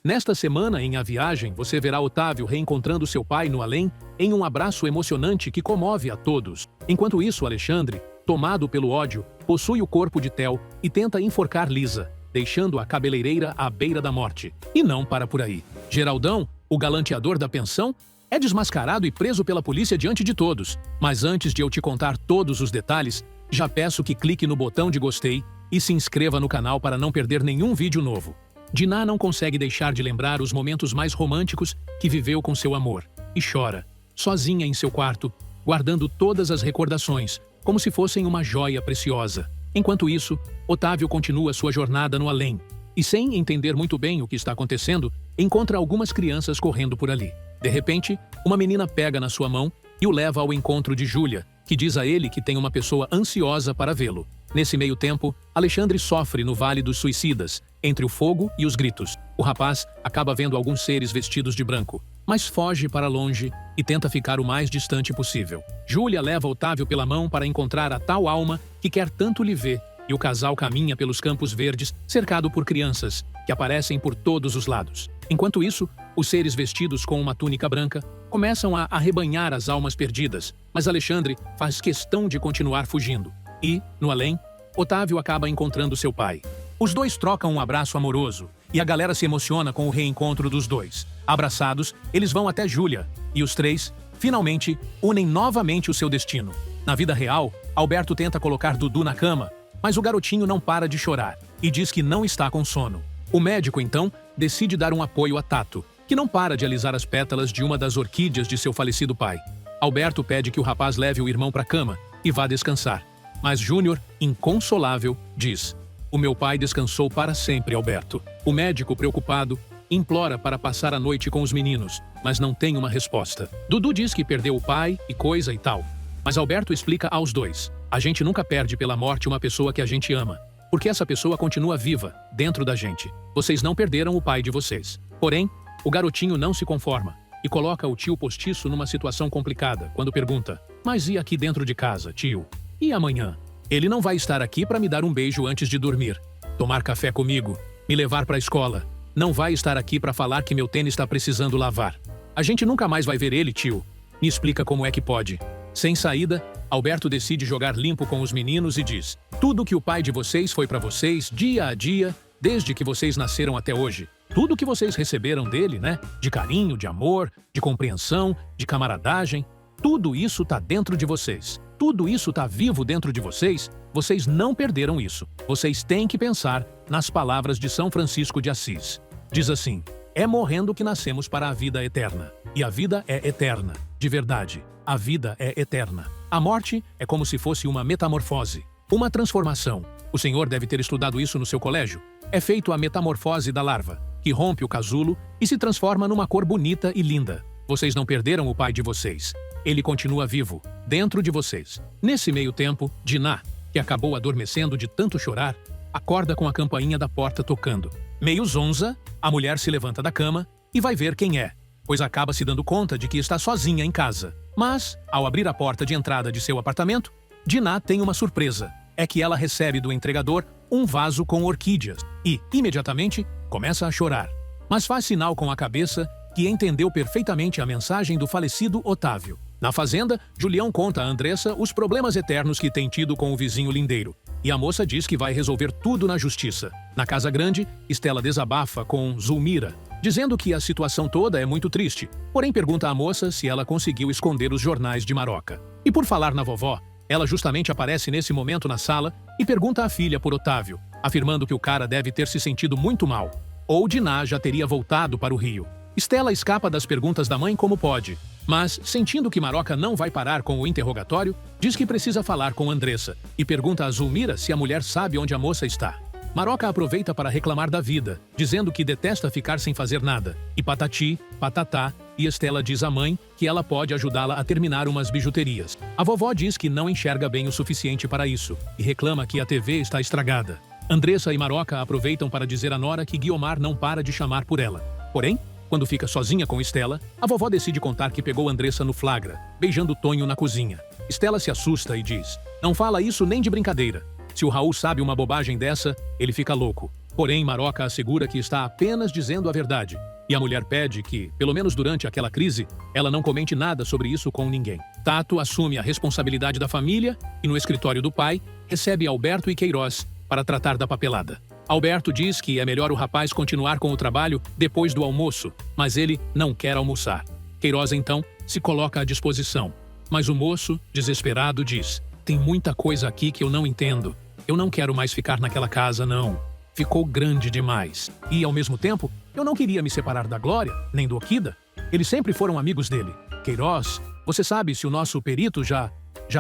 Nesta semana, em A Viagem, você verá Otávio reencontrando seu pai no além em um abraço emocionante que comove a todos. Enquanto isso, Alexandre, tomado pelo ódio, possui o corpo de Theo e tenta enforcar Lisa, deixando a cabeleireira à beira da morte. E não para por aí. Geraldão, o galanteador da pensão, é desmascarado e preso pela polícia diante de todos. Mas antes de eu te contar todos os detalhes, já peço que clique no botão de gostei e se inscreva no canal para não perder nenhum vídeo novo. Diná não consegue deixar de lembrar os momentos mais românticos que viveu com seu amor, e chora, sozinha em seu quarto, guardando todas as recordações, como se fossem uma joia preciosa. Enquanto isso, Otávio continua sua jornada no além, e sem entender muito bem o que está acontecendo, encontra algumas crianças correndo por ali. De repente, uma menina pega na sua mão e o leva ao encontro de Júlia, que diz a ele que tem uma pessoa ansiosa para vê-lo. Nesse meio tempo, Alexandre sofre no Vale dos Suicidas, entre o fogo e os gritos. O rapaz acaba vendo alguns seres vestidos de branco, mas foge para longe e tenta ficar o mais distante possível. Júlia leva Otávio pela mão para encontrar a tal alma que quer tanto lhe ver, e o casal caminha pelos campos verdes, cercado por crianças, que aparecem por todos os lados. Enquanto isso, os seres vestidos com uma túnica branca começam a arrebanhar as almas perdidas, mas Alexandre faz questão de continuar fugindo. E, no além, Otávio acaba encontrando seu pai. Os dois trocam um abraço amoroso, e a galera se emociona com o reencontro dos dois. Abraçados, eles vão até Júlia, e os três, finalmente, unem novamente o seu destino. Na vida real, Alberto tenta colocar Dudu na cama, mas o garotinho não para de chorar, e diz que não está com sono. O médico, então, decide dar um apoio a Tato, que não para de alisar as pétalas de uma das orquídeas de seu falecido pai. Alberto pede que o rapaz leve o irmão para a cama e vá descansar. Mas Júnior, inconsolável, diz: "O meu pai descansou para sempre, Alberto." O médico, preocupado, implora para passar a noite com os meninos, mas não tem uma resposta. Dudu diz que perdeu o pai e coisa e tal. Mas Alberto explica aos dois: "A gente nunca perde pela morte uma pessoa que a gente ama, porque essa pessoa continua viva, dentro da gente. Vocês não perderam o pai de vocês." Porém, o garotinho não se conforma e coloca o tio postiço numa situação complicada, quando pergunta: "Mas e aqui dentro de casa, tio? E amanhã? Ele não vai estar aqui para me dar um beijo antes de dormir, tomar café comigo, me levar para a escola. Não vai estar aqui para falar que meu tênis está precisando lavar. A gente nunca mais vai ver ele, tio. Me explica como é que pode." Sem saída, Alberto decide jogar limpo com os meninos e diz: "Tudo que o pai de vocês foi para vocês, dia a dia, desde que vocês nasceram até hoje. Tudo que vocês receberam dele, né? De carinho, de amor, de compreensão, de camaradagem. Tudo isso tá dentro de vocês. Tudo isso tá vivo dentro de vocês. Vocês não perderam isso. Vocês têm que pensar nas palavras de São Francisco de Assis. Diz assim: é morrendo que nascemos para a vida eterna. E a vida é eterna, de verdade. A vida é eterna. A morte é como se fosse uma metamorfose, uma transformação. O senhor deve ter estudado isso no seu colégio. É feito a metamorfose da larva, que rompe o casulo e se transforma numa cor bonita e linda. Vocês não perderam o pai de vocês. Ele continua vivo, dentro de vocês." Nesse meio tempo, Diná, que acabou adormecendo de tanto chorar, acorda com a campainha da porta tocando. Meio zonza, a mulher se levanta da cama e vai ver quem é, pois acaba se dando conta de que está sozinha em casa. Mas, ao abrir a porta de entrada de seu apartamento, Diná tem uma surpresa. É que ela recebe do entregador um vaso com orquídeas e, imediatamente, começa a chorar. Mas faz sinal com a cabeça que entendeu perfeitamente a mensagem do falecido Otávio. Na fazenda, Julião conta a Andressa os problemas eternos que tem tido com o vizinho lindeiro, e a moça diz que vai resolver tudo na justiça. Na casa grande, Estela desabafa com Zulmira, dizendo que a situação toda é muito triste, porém pergunta à moça se ela conseguiu esconder os jornais de Maroca. E por falar na vovó, ela justamente aparece nesse momento na sala e pergunta à filha por Otávio, afirmando que o cara deve ter se sentido muito mal, ou Diná já teria voltado para o Rio. Estela escapa das perguntas da mãe como pode, mas, sentindo que Maroca não vai parar com o interrogatório, diz que precisa falar com Andressa e pergunta a Zulmira se a mulher sabe onde a moça está. Maroca aproveita para reclamar da vida, dizendo que detesta ficar sem fazer nada, e patati, patatá, e Estela diz à mãe que ela pode ajudá-la a terminar umas bijuterias. A vovó diz que não enxerga bem o suficiente para isso, e reclama que a TV está estragada. Andressa e Maroca aproveitam para dizer à nora que Guiomar não para de chamar por ela. Porém, quando fica sozinha com Estela, a vovó decide contar que pegou Andressa no flagra, beijando Tonho na cozinha. Estela se assusta e diz: "Não fala isso nem de brincadeira. Se o Raul sabe uma bobagem dessa, ele fica louco." Porém, Maroca assegura que está apenas dizendo a verdade. E a mulher pede que, pelo menos durante aquela crise, ela não comente nada sobre isso com ninguém. Tato assume a responsabilidade da família e, no escritório do pai, recebe Alberto e Queiroz para tratar da papelada. Alberto diz que é melhor o rapaz continuar com o trabalho depois do almoço, mas ele não quer almoçar. Queiroz, então, se coloca à disposição. Mas o moço, desesperado, diz: "Tem muita coisa aqui que eu não entendo. Eu não quero mais ficar naquela casa, não. Ficou grande demais. E, ao mesmo tempo, eu não queria me separar da Glória, nem do Okida. Eles sempre foram amigos dele. Queiroz, você sabe se o nosso perito já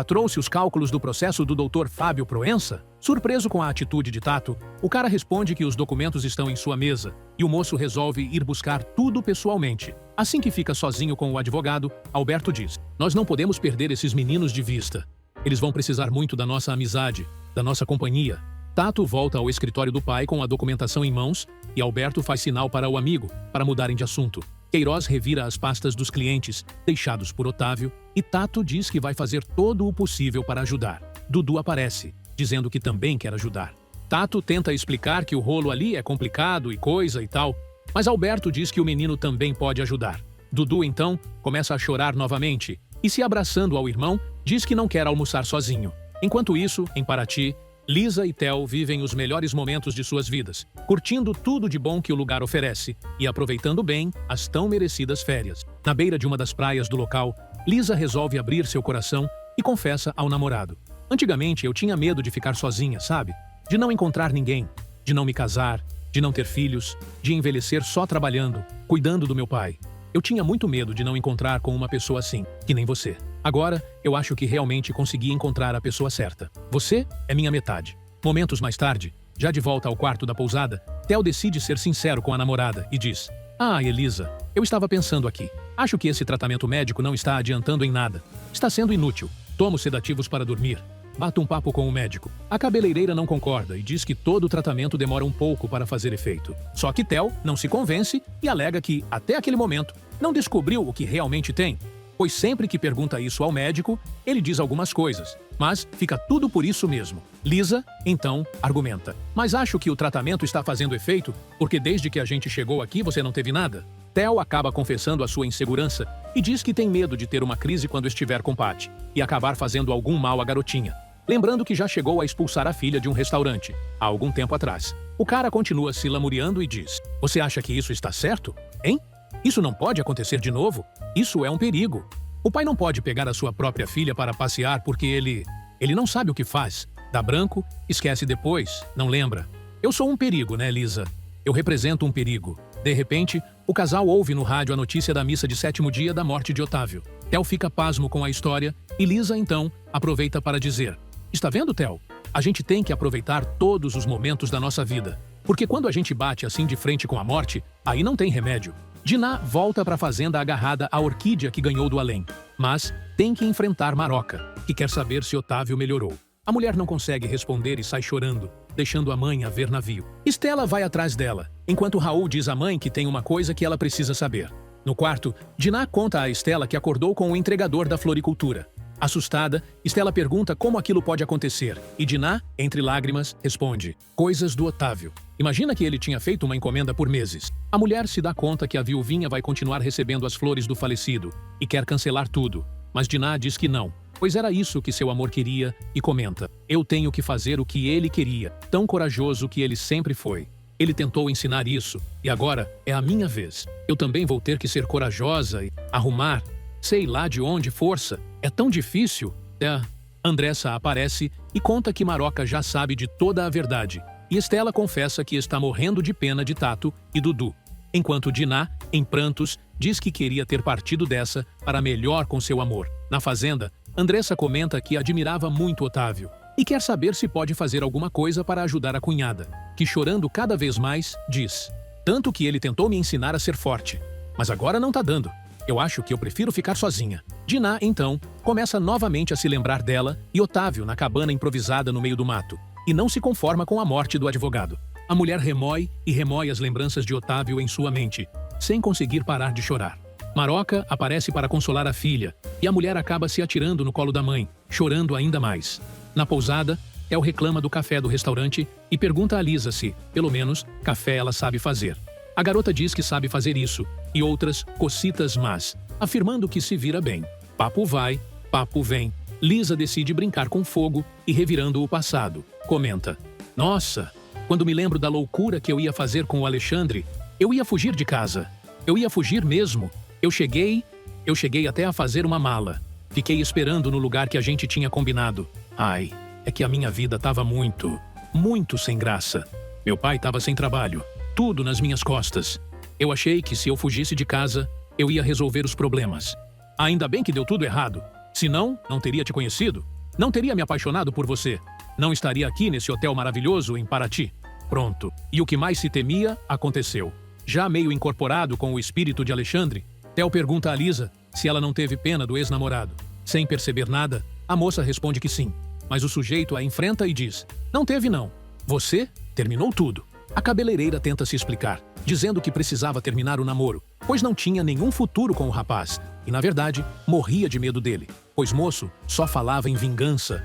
trouxe os cálculos do processo do Dr. Fábio Proença?" Surpreso com a atitude de Tato, o cara responde que os documentos estão em sua mesa e o moço resolve ir buscar tudo pessoalmente. Assim que fica sozinho com o advogado, Alberto diz: "Nós não podemos perder esses meninos de vista. Eles vão precisar muito da nossa amizade, da nossa companhia." Tato volta ao escritório do pai com a documentação em mãos e Alberto faz sinal para o amigo para mudarem de assunto. Queiroz revira as pastas dos clientes deixados por Otávio e Tato diz que vai fazer todo o possível para ajudar. Dudu aparece, dizendo que também quer ajudar. Tato tenta explicar que o rolo ali é complicado e coisa e tal, mas Alberto diz que o menino também pode ajudar. Dudu, então, começa a chorar novamente e, se abraçando ao irmão, diz que não quer almoçar sozinho. Enquanto isso, em Paraty, Lisa e Theo vivem os melhores momentos de suas vidas, curtindo tudo de bom que o lugar oferece e aproveitando bem as tão merecidas férias. Na beira de uma das praias do local, Lisa resolve abrir seu coração e confessa ao namorado: "Antigamente eu tinha medo de ficar sozinha, sabe? De não encontrar ninguém, de não me casar, de não ter filhos, de envelhecer só trabalhando, cuidando do meu pai. Eu tinha muito medo de não encontrar com uma pessoa assim, que nem você. Agora, eu acho que realmente consegui encontrar a pessoa certa. Você é minha metade." Momentos mais tarde, já de volta ao quarto da pousada, Theo decide ser sincero com a namorada e diz: "Ah, Elisa, eu estava pensando aqui. Acho que esse tratamento médico não está adiantando em nada. Está sendo inútil. Tomo sedativos para dormir. Bato um papo com o médico. A cabeleireira não concorda e diz que todo o tratamento demora um pouco para fazer efeito. Só que Theo não se convence e alega que, até aquele momento, não descobriu o que realmente tem. Pois sempre que pergunta isso ao médico, ele diz algumas coisas, mas fica tudo por isso mesmo." Lisa, então, argumenta: "Mas acho que o tratamento está fazendo efeito porque desde que a gente chegou aqui você não teve nada." Theo acaba confessando a sua insegurança e diz que tem medo de ter uma crise quando estiver com Patty e acabar fazendo algum mal à garotinha. Lembrando que já chegou a expulsar a filha de um restaurante, há algum tempo atrás. O cara continua se lamuriando e diz: "Você acha que isso está certo? Hein? Isso não pode acontecer de novo? Isso é um perigo. O pai não pode pegar a sua própria filha para passear porque ele não sabe o que faz. Dá branco, esquece depois, não lembra. Eu sou um perigo, né, Lisa? Eu represento um perigo." De repente, o casal ouve no rádio a notícia da missa de 7º dia da morte de Otávio. Theo fica pasmo com a história e Lisa, então, aproveita para dizer: "Está vendo, Theo? A gente tem que aproveitar todos os momentos da nossa vida. Porque quando a gente bate assim de frente com a morte, aí não tem remédio." Diná volta para a fazenda agarrada à orquídea que ganhou do além, mas tem que enfrentar Maroca, que quer saber se Otávio melhorou. A mulher não consegue responder e sai chorando, deixando a mãe a ver navio. Estela vai atrás dela, enquanto Raul diz à mãe que tem uma coisa que ela precisa saber. No quarto, Diná conta a Estela que acordou com o entregador da floricultura. Assustada, Estela pergunta como aquilo pode acontecer, e Diná, entre lágrimas, responde: "Coisas do Otávio. Imagina que ele tinha feito uma encomenda por meses." A mulher se dá conta que a viuvinha vai continuar recebendo as flores do falecido e quer cancelar tudo, mas Diná diz que não, pois era isso que seu amor queria e comenta: "Eu tenho que fazer o que ele queria, tão corajoso que ele sempre foi. Ele tentou ensinar isso, e agora é a minha vez. Eu também vou ter que ser corajosa e arrumar, sei lá de onde, força. É tão difícil." Andressa aparece e conta que Maroca já sabe de toda a verdade, e Estela confessa que está morrendo de pena de Tato e Dudu. Enquanto Diná, em prantos, diz que queria ter partido dessa para melhor com seu amor. Na fazenda, Andressa comenta que admirava muito Otávio e quer saber se pode fazer alguma coisa para ajudar a cunhada, que, chorando cada vez mais, diz: "Tanto que ele tentou me ensinar a ser forte, mas agora não tá dando. Eu acho que eu prefiro ficar sozinha." Diná, então, começa novamente a se lembrar dela e Otávio na cabana improvisada no meio do mato, e não se conforma com a morte do advogado. A mulher remói e remói as lembranças de Otávio em sua mente, sem conseguir parar de chorar. Maroca aparece para consolar a filha, e a mulher acaba se atirando no colo da mãe, chorando ainda mais. Na pousada, Theo reclama do café do restaurante e pergunta a Lisa se, pelo menos, café ela sabe fazer. A garota diz que sabe fazer isso e outras cocitas más, afirmando que se vira bem. Papo vai, papo vem. Lisa decide brincar com fogo e revirando o passado. Comenta: "Nossa, quando me lembro da loucura que eu ia fazer com o Alexandre, eu ia fugir de casa. Eu ia fugir mesmo. Eu cheguei até a fazer uma mala. Fiquei esperando no lugar que a gente tinha combinado. Ai, é que a minha vida tava muito sem graça. Meu pai tava sem trabalho, tudo nas minhas costas. Eu achei que se eu fugisse de casa, eu ia resolver os problemas. Ainda bem que deu tudo errado. Senão, não teria te conhecido. Não teria me apaixonado por você. Não estaria aqui nesse hotel maravilhoso em Paraty. Pronto. E o que mais se temia, aconteceu." Já meio incorporado com o espírito de Alexandre, Theo pergunta a Lisa se ela não teve pena do ex-namorado. Sem perceber nada, a moça responde que sim. Mas o sujeito a enfrenta e diz: "Não teve não. Você terminou tudo." A cabeleireira tenta se explicar, dizendo que precisava terminar o namoro, pois não tinha nenhum futuro com o rapaz. E, na verdade, morria de medo dele, pois moço só falava em vingança,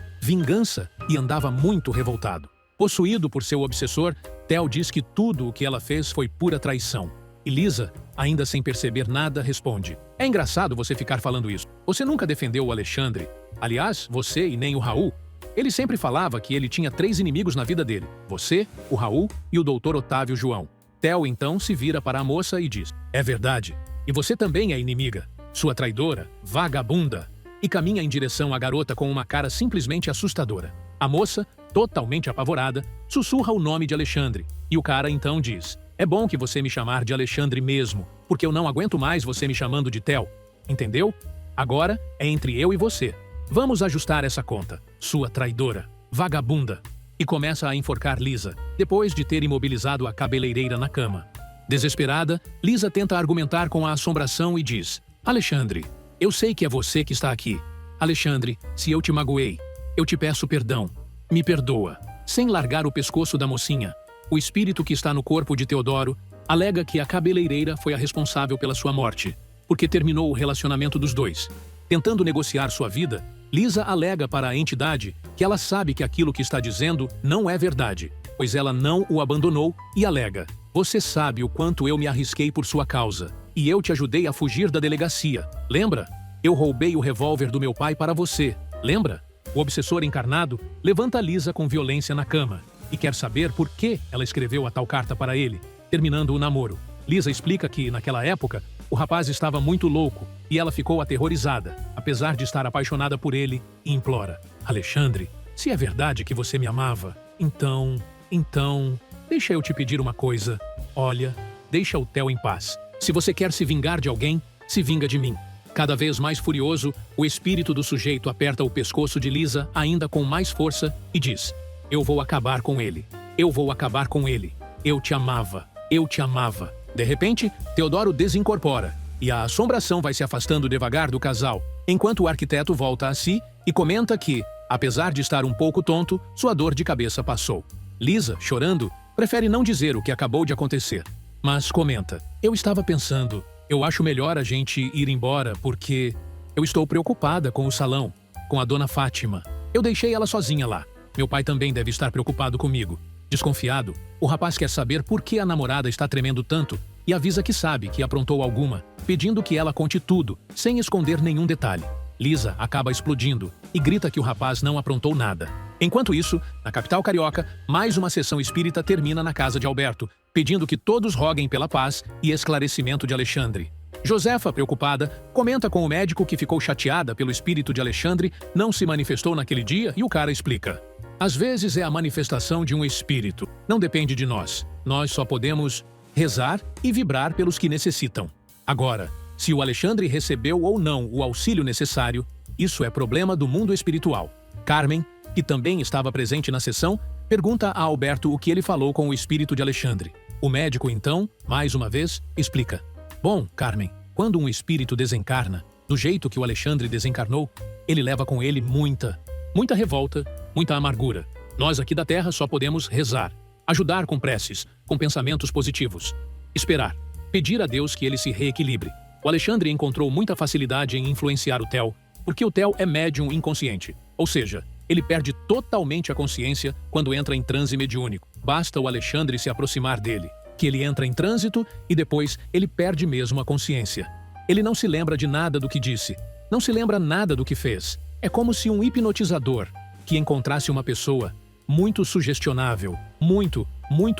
e andava muito revoltado. Possuído por seu obsessor, Theo diz que tudo o que ela fez foi pura traição. E Lisa, ainda sem perceber nada, responde: "É engraçado você ficar falando isso. Você nunca defendeu o Alexandre. Aliás, você e nem o Raul. Ele sempre falava que ele tinha 3 inimigos na vida dele: você, o Raul e o Dr. Otávio João." Theo então se vira para a moça e diz: "É verdade. E você também é inimiga. Sua traidora, vagabunda." E caminha em direção à garota com uma cara simplesmente assustadora. A moça, totalmente apavorada, sussurra o nome de Alexandre. E o cara então diz: "É bom que você me chamar de Alexandre mesmo, porque eu não aguento mais você me chamando de Theo. Entendeu? Agora é entre eu e você. Vamos ajustar essa conta, sua traidora, vagabunda." E começa a enforcar Lisa, depois de ter imobilizado a cabeleireira na cama. Desesperada, Lisa tenta argumentar com a assombração e diz: "Alexandre, eu sei que é você que está aqui. Alexandre, se eu te magoei, eu te peço perdão. Me perdoa." Sem largar o pescoço da mocinha, o espírito que está no corpo de Teodoro alega que a cabeleireira foi a responsável pela sua morte, porque terminou o relacionamento dos dois. Tentando negociar sua vida, Lisa alega para a entidade que ela sabe que aquilo que está dizendo não é verdade, pois ela não o abandonou, e alega: "Você sabe o quanto eu me arrisquei por sua causa, e eu te ajudei a fugir da delegacia. Lembra? Eu roubei o revólver do meu pai para você. Lembra?" O obsessor encarnado levanta Lisa com violência na cama e quer saber por que ela escreveu a tal carta para ele, terminando o namoro. Lisa explica que, naquela época, o rapaz estava muito louco e ela ficou aterrorizada, apesar de estar apaixonada por ele, e implora: "Alexandre, se é verdade que você me amava, então, deixa eu te pedir uma coisa. Olha, deixa o Theo em paz. Se você quer se vingar de alguém, se vinga de mim." Cada vez mais furioso, o espírito do sujeito aperta o pescoço de Lisa ainda com mais força e diz: "Eu vou acabar com ele. Eu vou acabar com ele. Eu te amava. Eu te amava." De repente, Teodoro desincorpora e a assombração vai se afastando devagar do casal, enquanto o arquiteto volta a si e comenta que, apesar de estar um pouco tonto, sua dor de cabeça passou. Lisa, chorando, prefere não dizer o que acabou de acontecer, mas comenta: "Eu estava pensando, eu acho melhor a gente ir embora porque eu estou preocupada com o salão, com a dona Fátima. Eu deixei ela sozinha lá. Meu pai também deve estar preocupado comigo." Desconfiado, o rapaz quer saber por que a namorada está tremendo tanto e avisa que sabe que aprontou alguma, pedindo que ela conte tudo, sem esconder nenhum detalhe. Lisa acaba explodindo e grita que o rapaz não aprontou nada. Enquanto isso, na capital carioca, mais uma sessão espírita termina na casa de Alberto, pedindo que todos roguem pela paz e esclarecimento de Alexandre. Josefa, preocupada, comenta com o médico que ficou chateada pelo espírito de Alexandre não se manifestou naquele dia e o cara explica: "Às vezes é a manifestação de um espírito. Não depende de nós. Nós só podemos rezar e vibrar pelos que necessitam. Agora, se o Alexandre recebeu ou não o auxílio necessário, isso é problema do mundo espiritual." Carmen, que também estava presente na sessão, pergunta a Alberto o que ele falou com o espírito de Alexandre. O médico, então, mais uma vez, explica: "Bom, Carmen, quando um espírito desencarna, do jeito que o Alexandre desencarnou, ele leva com ele muita revolta, muita amargura. Nós aqui da Terra só podemos rezar, ajudar com preces, com pensamentos positivos, esperar, pedir a Deus que ele se reequilibre." O Alexandre encontrou muita facilidade em influenciar o Theo, porque o Theo é médium inconsciente, ou seja, Ele perde totalmente a consciência quando entra em transe mediúnico. Basta o Alexandre se aproximar dele, que ele entra em trânsito e depois ele perde mesmo a consciência. Ele não se lembra de nada do que disse, não se lembra nada do que fez. É como se um hipnotizador que encontrasse uma pessoa muito sugestionável, muito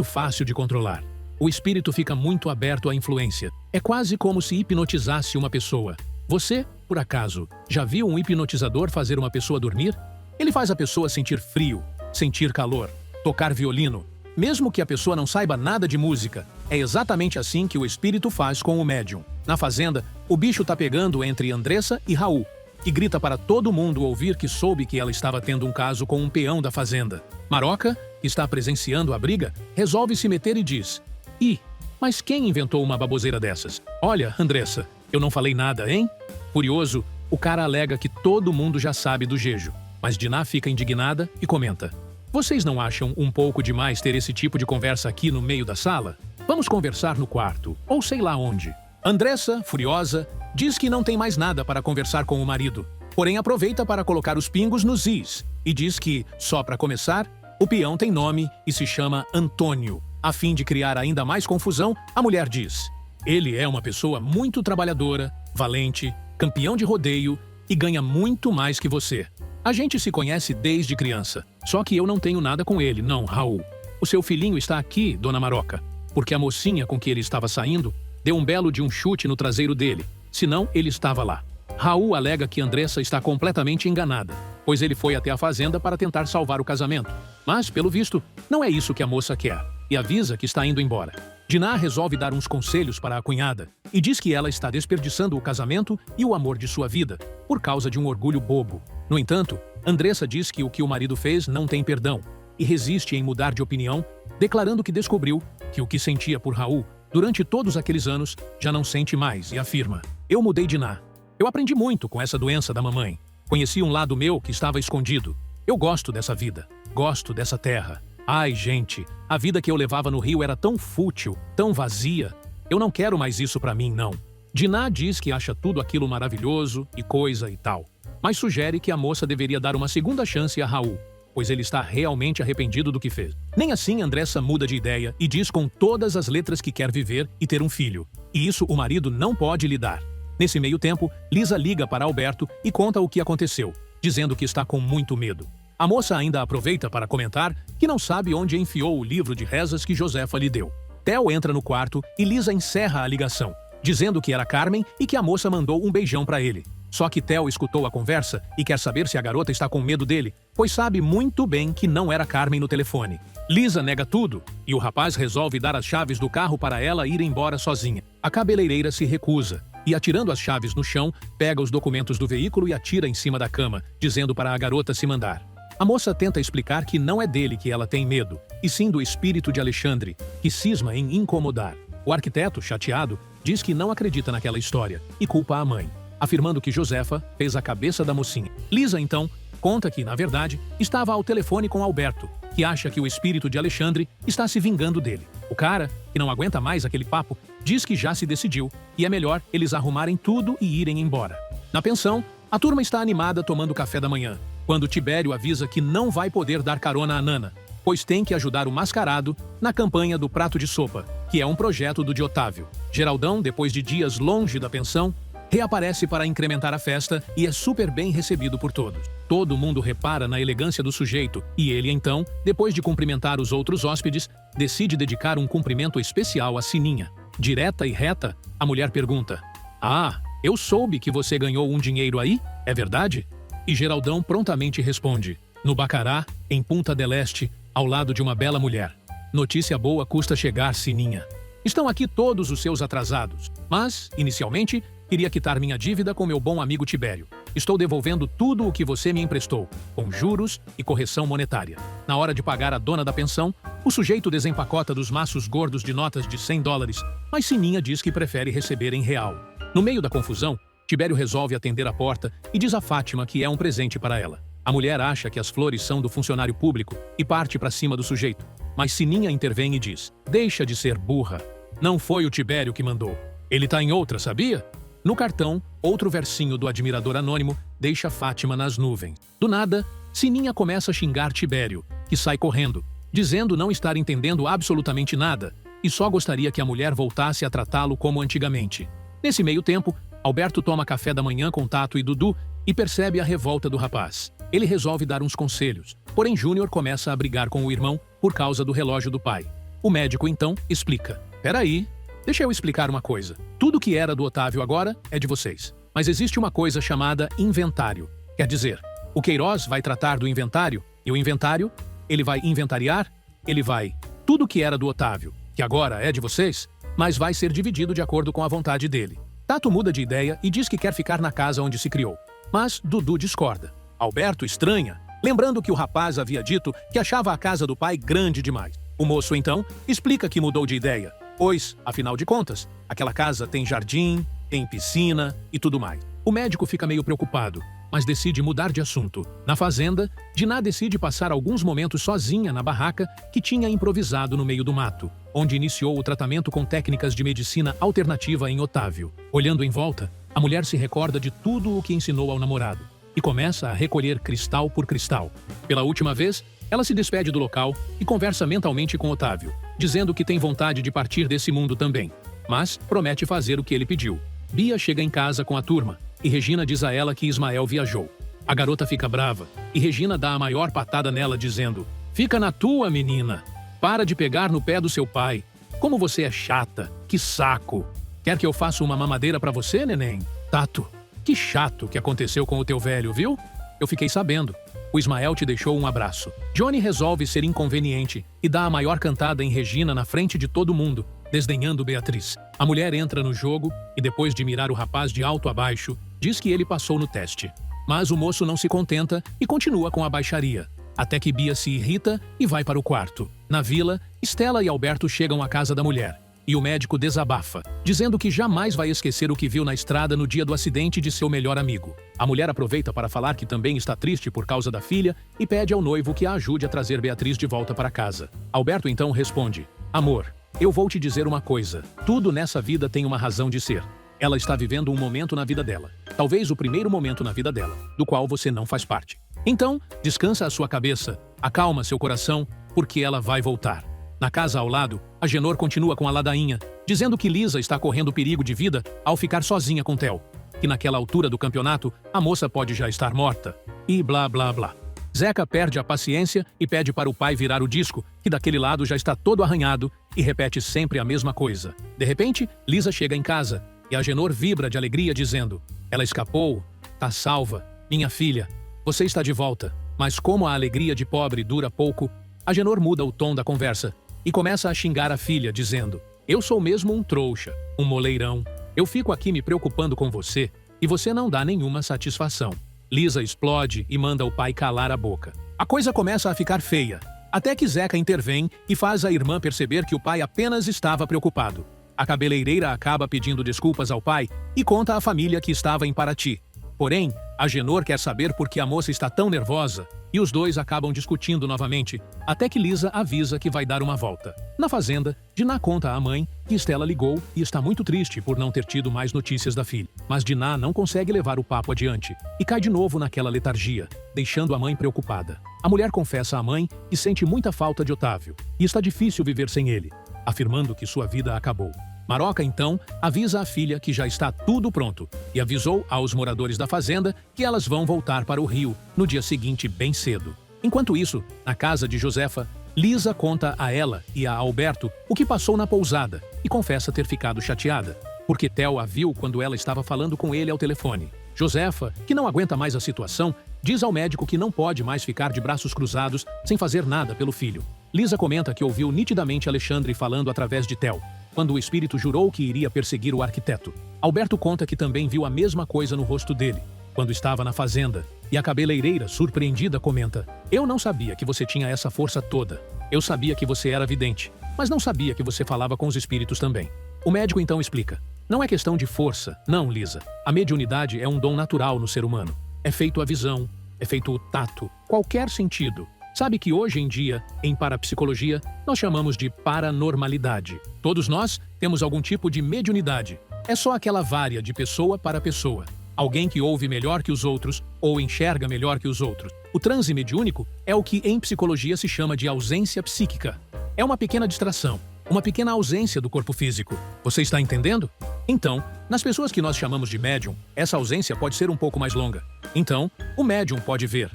fácil de controlar. O espírito fica muito aberto à influência. É quase como se hipnotizasse uma pessoa. Você, por acaso, já viu um hipnotizador fazer uma pessoa dormir? Ele faz a pessoa sentir frio, sentir calor, tocar violino, mesmo que a pessoa não saiba nada de música. É exatamente assim que o espírito faz com o médium. Na fazenda, o bicho tá pegando entre Andressa e Raul, e grita para todo mundo ouvir que soube que ela estava tendo um caso com um peão da fazenda. Maroca, que está presenciando a briga, resolve se meter e diz: "Ih, mas quem inventou uma baboseira dessas? Olha, Andressa, eu não falei nada, hein?" Furioso, o cara alega que todo mundo já sabe do jejo, mas Diná fica indignada e comenta: "Vocês não acham um pouco demais ter esse tipo de conversa aqui no meio da sala? Vamos conversar no quarto, ou sei lá onde." Andressa, furiosa, diz que não tem mais nada para conversar com o marido, porém aproveita para colocar os pingos nos is e diz que, só para começar, o peão tem nome e se chama Antônio. A fim de criar ainda mais confusão, a mulher diz: "Ele é uma pessoa muito trabalhadora, valente, campeão de rodeio e ganha muito mais que você. A gente se conhece desde criança, só que eu não tenho nada com ele, não, Raul. O seu filhinho está aqui, dona Maroca, porque a mocinha com que ele estava saindo deu um belo de um chute no traseiro dele, senão ele estava lá." Raul alega que Andressa está completamente enganada, pois ele foi até a fazenda para tentar salvar o casamento. Mas, pelo visto, não é isso que a moça quer, e avisa que está indo embora. Diná resolve dar uns conselhos para a cunhada e diz que ela está desperdiçando o casamento e o amor de sua vida por causa de um orgulho bobo. No entanto, Andressa diz que o marido fez não tem perdão e resiste em mudar de opinião, declarando que descobriu que o que sentia por Raul durante todos aqueles anos já não sente mais e afirma: "Eu mudei, Diná. Eu aprendi muito com essa doença da mamãe. Conheci um lado meu que estava escondido. Eu gosto dessa vida, gosto dessa terra. Ai, gente, a vida que eu levava no Rio era tão fútil, tão vazia. Eu não quero mais isso pra mim, não." Diná diz que acha tudo aquilo maravilhoso e coisa e tal, mas sugere que a moça deveria dar uma segunda chance a Raul, pois ele está realmente arrependido do que fez. Nem assim Andressa muda de ideia e diz com todas as letras que quer viver e ter um filho, e isso o marido não pode lhe dar. Nesse meio tempo, Lisa liga para Alberto e conta o que aconteceu, dizendo que está com muito medo. A moça ainda aproveita para comentar que não sabe onde enfiou o livro de rezas que Josefa lhe deu. Theo entra no quarto e Lisa encerra a ligação, dizendo que era Carmen e que a moça mandou um beijão para ele. Só que Theo escutou a conversa e quer saber se a garota está com medo dele, pois sabe muito bem que não era Carmen no telefone. Lisa nega tudo e o rapaz resolve dar as chaves do carro para ela ir embora sozinha. A cabeleireira se recusa e, atirando as chaves no chão, pega os documentos do veículo e atira em cima da cama, dizendo para a garota se mandar. A moça tenta explicar que não é dele que ela tem medo, e sim do espírito de Alexandre, que cisma em incomodar. O arquiteto, chateado, diz que não acredita naquela história e culpa a mãe, afirmando que Josefa fez a cabeça da mocinha. Lisa, então, conta que, na verdade, estava ao telefone com Alberto, que acha que o espírito de Alexandre está se vingando dele. O cara, que não aguenta mais aquele papo, diz que já se decidiu e é melhor eles arrumarem tudo e irem embora. Na pensão, a turma está animada tomando café da manhã, quando Tibério avisa que não vai poder dar carona a Nana, pois tem que ajudar o mascarado na campanha do prato de sopa, que é um projeto do de Otávio. Geraldão, depois de dias longe da pensão, reaparece para incrementar a festa e é super bem recebido por todos. Todo mundo repara na elegância do sujeito e ele, então, depois de cumprimentar os outros hóspedes, decide dedicar um cumprimento especial a Sininha. Direta e reta, a mulher pergunta: "Ah, eu soube que você ganhou um dinheiro aí, é verdade?" E Geraldão prontamente responde: "No Bacará, em Punta del Este, ao lado de uma bela mulher. Notícia boa custa chegar, Sininha. Estão aqui todos os seus atrasados, mas, inicialmente, queria quitar minha dívida com meu bom amigo Tibério. Estou devolvendo tudo o que você me emprestou, com juros e correção monetária. Na hora de pagar a dona da pensão, o sujeito desempacota dos maços gordos de notas de $100, mas Sininha diz que prefere receber em real. No meio da confusão, Tibério resolve atender a porta e diz a Fátima que é um presente para ela. A mulher acha que as flores são do funcionário público e parte para cima do sujeito, mas Sininha intervém e diz: "Deixa de ser burra. Não foi o Tibério que mandou. Ele tá em outra, sabia?" No cartão, outro versinho do admirador anônimo deixa Fátima nas nuvens. Do nada, Sininha começa a xingar Tibério, que sai correndo, dizendo não estar entendendo absolutamente nada e só gostaria que a mulher voltasse a tratá-lo como antigamente. Nesse meio tempo, Alberto toma café da manhã com Tato e Dudu e percebe a revolta do rapaz. Ele resolve dar uns conselhos, porém Júnior começa a brigar com o irmão por causa do relógio do pai. O médico então explica: "Peraí, deixa eu explicar uma coisa. Tudo que era do Otávio agora é de vocês. Mas existe uma coisa chamada inventário. Quer dizer, o Queiroz vai tratar do inventário e o inventário, ele vai inventariar, ele vai... Tudo que era do Otávio, que agora é de vocês, mas vai ser dividido de acordo com a vontade dele." Tato muda de ideia e diz que quer ficar na casa onde se criou. Mas Dudu discorda. Alberto estranha, lembrando que o rapaz havia dito que achava a casa do pai grande demais. O moço, então, explica que mudou de ideia, pois, afinal de contas, aquela casa tem jardim, tem piscina e tudo mais. O médico fica meio preocupado, mas decide mudar de assunto. Na fazenda, Diná decide passar alguns momentos sozinha na barraca que tinha improvisado no meio do mato, onde iniciou o tratamento com técnicas de medicina alternativa em Otávio. Olhando em volta, a mulher se recorda de tudo o que ensinou ao namorado e começa a recolher cristal por cristal. Pela última vez, ela se despede do local e conversa mentalmente com Otávio, dizendo que tem vontade de partir desse mundo também, mas promete fazer o que ele pediu. Bia chega em casa com a turma e Regina diz a ela que Ismael viajou. A garota fica brava e Regina dá a maior patada nela dizendo: "Fica na tua, menina. Para de pegar no pé do seu pai. Como você é chata. Que saco. Quer que eu faça uma mamadeira pra você, neném?" "Tato, que chato que aconteceu com o teu velho, viu? Eu fiquei sabendo. O Ismael te deixou um abraço." Johnny resolve ser inconveniente e dá a maior cantada em Regina na frente de todo mundo, desdenhando Beatriz. A mulher entra no jogo e, depois de mirar o rapaz de alto a baixo, diz que ele passou no teste. Mas o moço não se contenta e continua com a baixaria, até que Bia se irrita e vai para o quarto. Na vila, Estela e Alberto chegam à casa da mulher e o médico desabafa, dizendo que jamais vai esquecer o que viu na estrada no dia do acidente de seu melhor amigo. A mulher aproveita para falar que também está triste por causa da filha e pede ao noivo que a ajude a trazer Beatriz de volta para casa. Alberto então responde: "Amor, eu vou te dizer uma coisa. Tudo nessa vida tem uma razão de ser. Ela está vivendo um momento na vida dela. Talvez o primeiro momento na vida dela, do qual você não faz parte. Então, descansa a sua cabeça, acalma seu coração, porque ela vai voltar." Na casa ao lado, Agenor continua com a ladainha, dizendo que Lisa está correndo perigo de vida ao ficar sozinha com Theo, que naquela altura do campeonato a moça pode já estar morta, e blá blá blá. Zeca perde a paciência e pede para o pai virar o disco, que daquele lado já está todo arranhado, e repete sempre a mesma coisa. De repente, Lisa chega em casa, e Agenor vibra de alegria dizendo: "Ela escapou, tá salva, minha filha, você está de volta." Mas como a alegria de pobre dura pouco, Agenor muda o tom da conversa e começa a xingar a filha, dizendo: "Eu sou mesmo um trouxa, um moleirão. Eu fico aqui me preocupando com você e você não dá nenhuma satisfação." Lisa explode e manda o pai calar a boca. A coisa começa a ficar feia, até que Zeca intervém e faz a irmã perceber que o pai apenas estava preocupado. A cabeleireira acaba pedindo desculpas ao pai e conta à família que estava em Paraty. Porém, Agenor quer saber por que a moça está tão nervosa e os dois acabam discutindo novamente, até que Lisa avisa que vai dar uma volta. Na fazenda, Diná conta à mãe que Estela ligou e está muito triste por não ter tido mais notícias da filha. Mas Diná não consegue levar o papo adiante e cai de novo naquela letargia, deixando a mãe preocupada. A mulher confessa à mãe que sente muita falta de Otávio e está difícil viver sem ele, afirmando que sua vida acabou. Maroca, então, avisa a filha que já está tudo pronto e avisou aos moradores da fazenda que elas vão voltar para o Rio no dia seguinte bem cedo. Enquanto isso, na casa de Josefa, Lisa conta a ela e a Alberto o que passou na pousada e confessa ter ficado chateada, porque Theo a viu quando ela estava falando com ele ao telefone. Josefa, que não aguenta mais a situação, diz ao médico que não pode mais ficar de braços cruzados sem fazer nada pelo filho. Lisa comenta que ouviu nitidamente Alexandre falando através de Theo, quando o espírito jurou que iria perseguir o arquiteto. Alberto conta que também viu a mesma coisa no rosto dele, quando estava na fazenda, e a cabeleireira, surpreendida, comenta: "Eu não sabia que você tinha essa força toda. Eu sabia que você era vidente, mas não sabia que você falava com os espíritos também." O médico então explica: "Não é questão de força, não, Lisa. A mediunidade é um dom natural no ser humano. É feito a visão, é feito o tato, qualquer sentido. Sabe que hoje em dia, em parapsicologia, nós chamamos de paranormalidade. Todos nós temos algum tipo de mediunidade. É só aquela vária de pessoa para pessoa. Alguém que ouve melhor que os outros ou enxerga melhor que os outros. O transe mediúnico é o que em psicologia se chama de ausência psíquica. É uma pequena distração, uma pequena ausência do corpo físico. Você está entendendo? Então, nas pessoas que nós chamamos de médium, essa ausência pode ser um pouco mais longa. Então, o médium pode ver.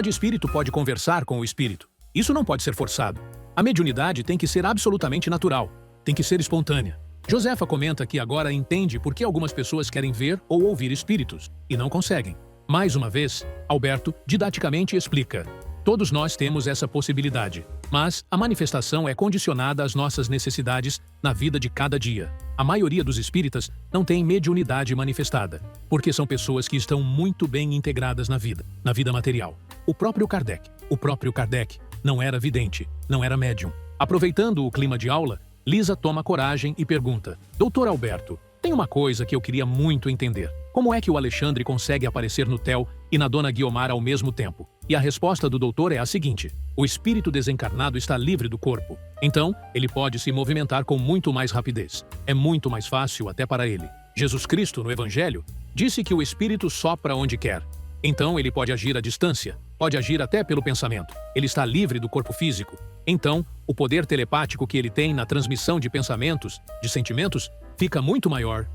Espírito pode conversar com o espírito. Isso não pode ser forçado. A mediunidade tem que ser absolutamente natural. Tem que ser espontânea. Josefa comenta que agora entende por que algumas pessoas querem ver ou ouvir espíritos e não conseguem. Mais uma vez, Alberto didaticamente explica. Todos nós temos essa possibilidade, mas a manifestação é condicionada às nossas necessidades na vida de cada dia. A maioria dos espíritas não tem mediunidade manifestada, porque são pessoas que estão muito bem integradas na vida material. O próprio Kardec não era vidente, não era médium. Aproveitando o clima de aula, Lisa toma coragem e pergunta: Doutor Alberto, tem uma coisa que eu queria muito entender. Como é que o Alexandre consegue aparecer no Theo e na Dona Guiomar ao mesmo tempo? E a resposta do doutor é a seguinte: o espírito desencarnado está livre do corpo. Então, ele pode se movimentar com muito mais rapidez. É muito mais fácil até para ele. Jesus Cristo, no Evangelho, disse que o espírito sopra onde quer. Então, ele pode agir à distância, pode agir até pelo pensamento. Ele está livre do corpo físico. Então, o poder telepático que ele tem na transmissão de pensamentos, de sentimentos, fica muito maior.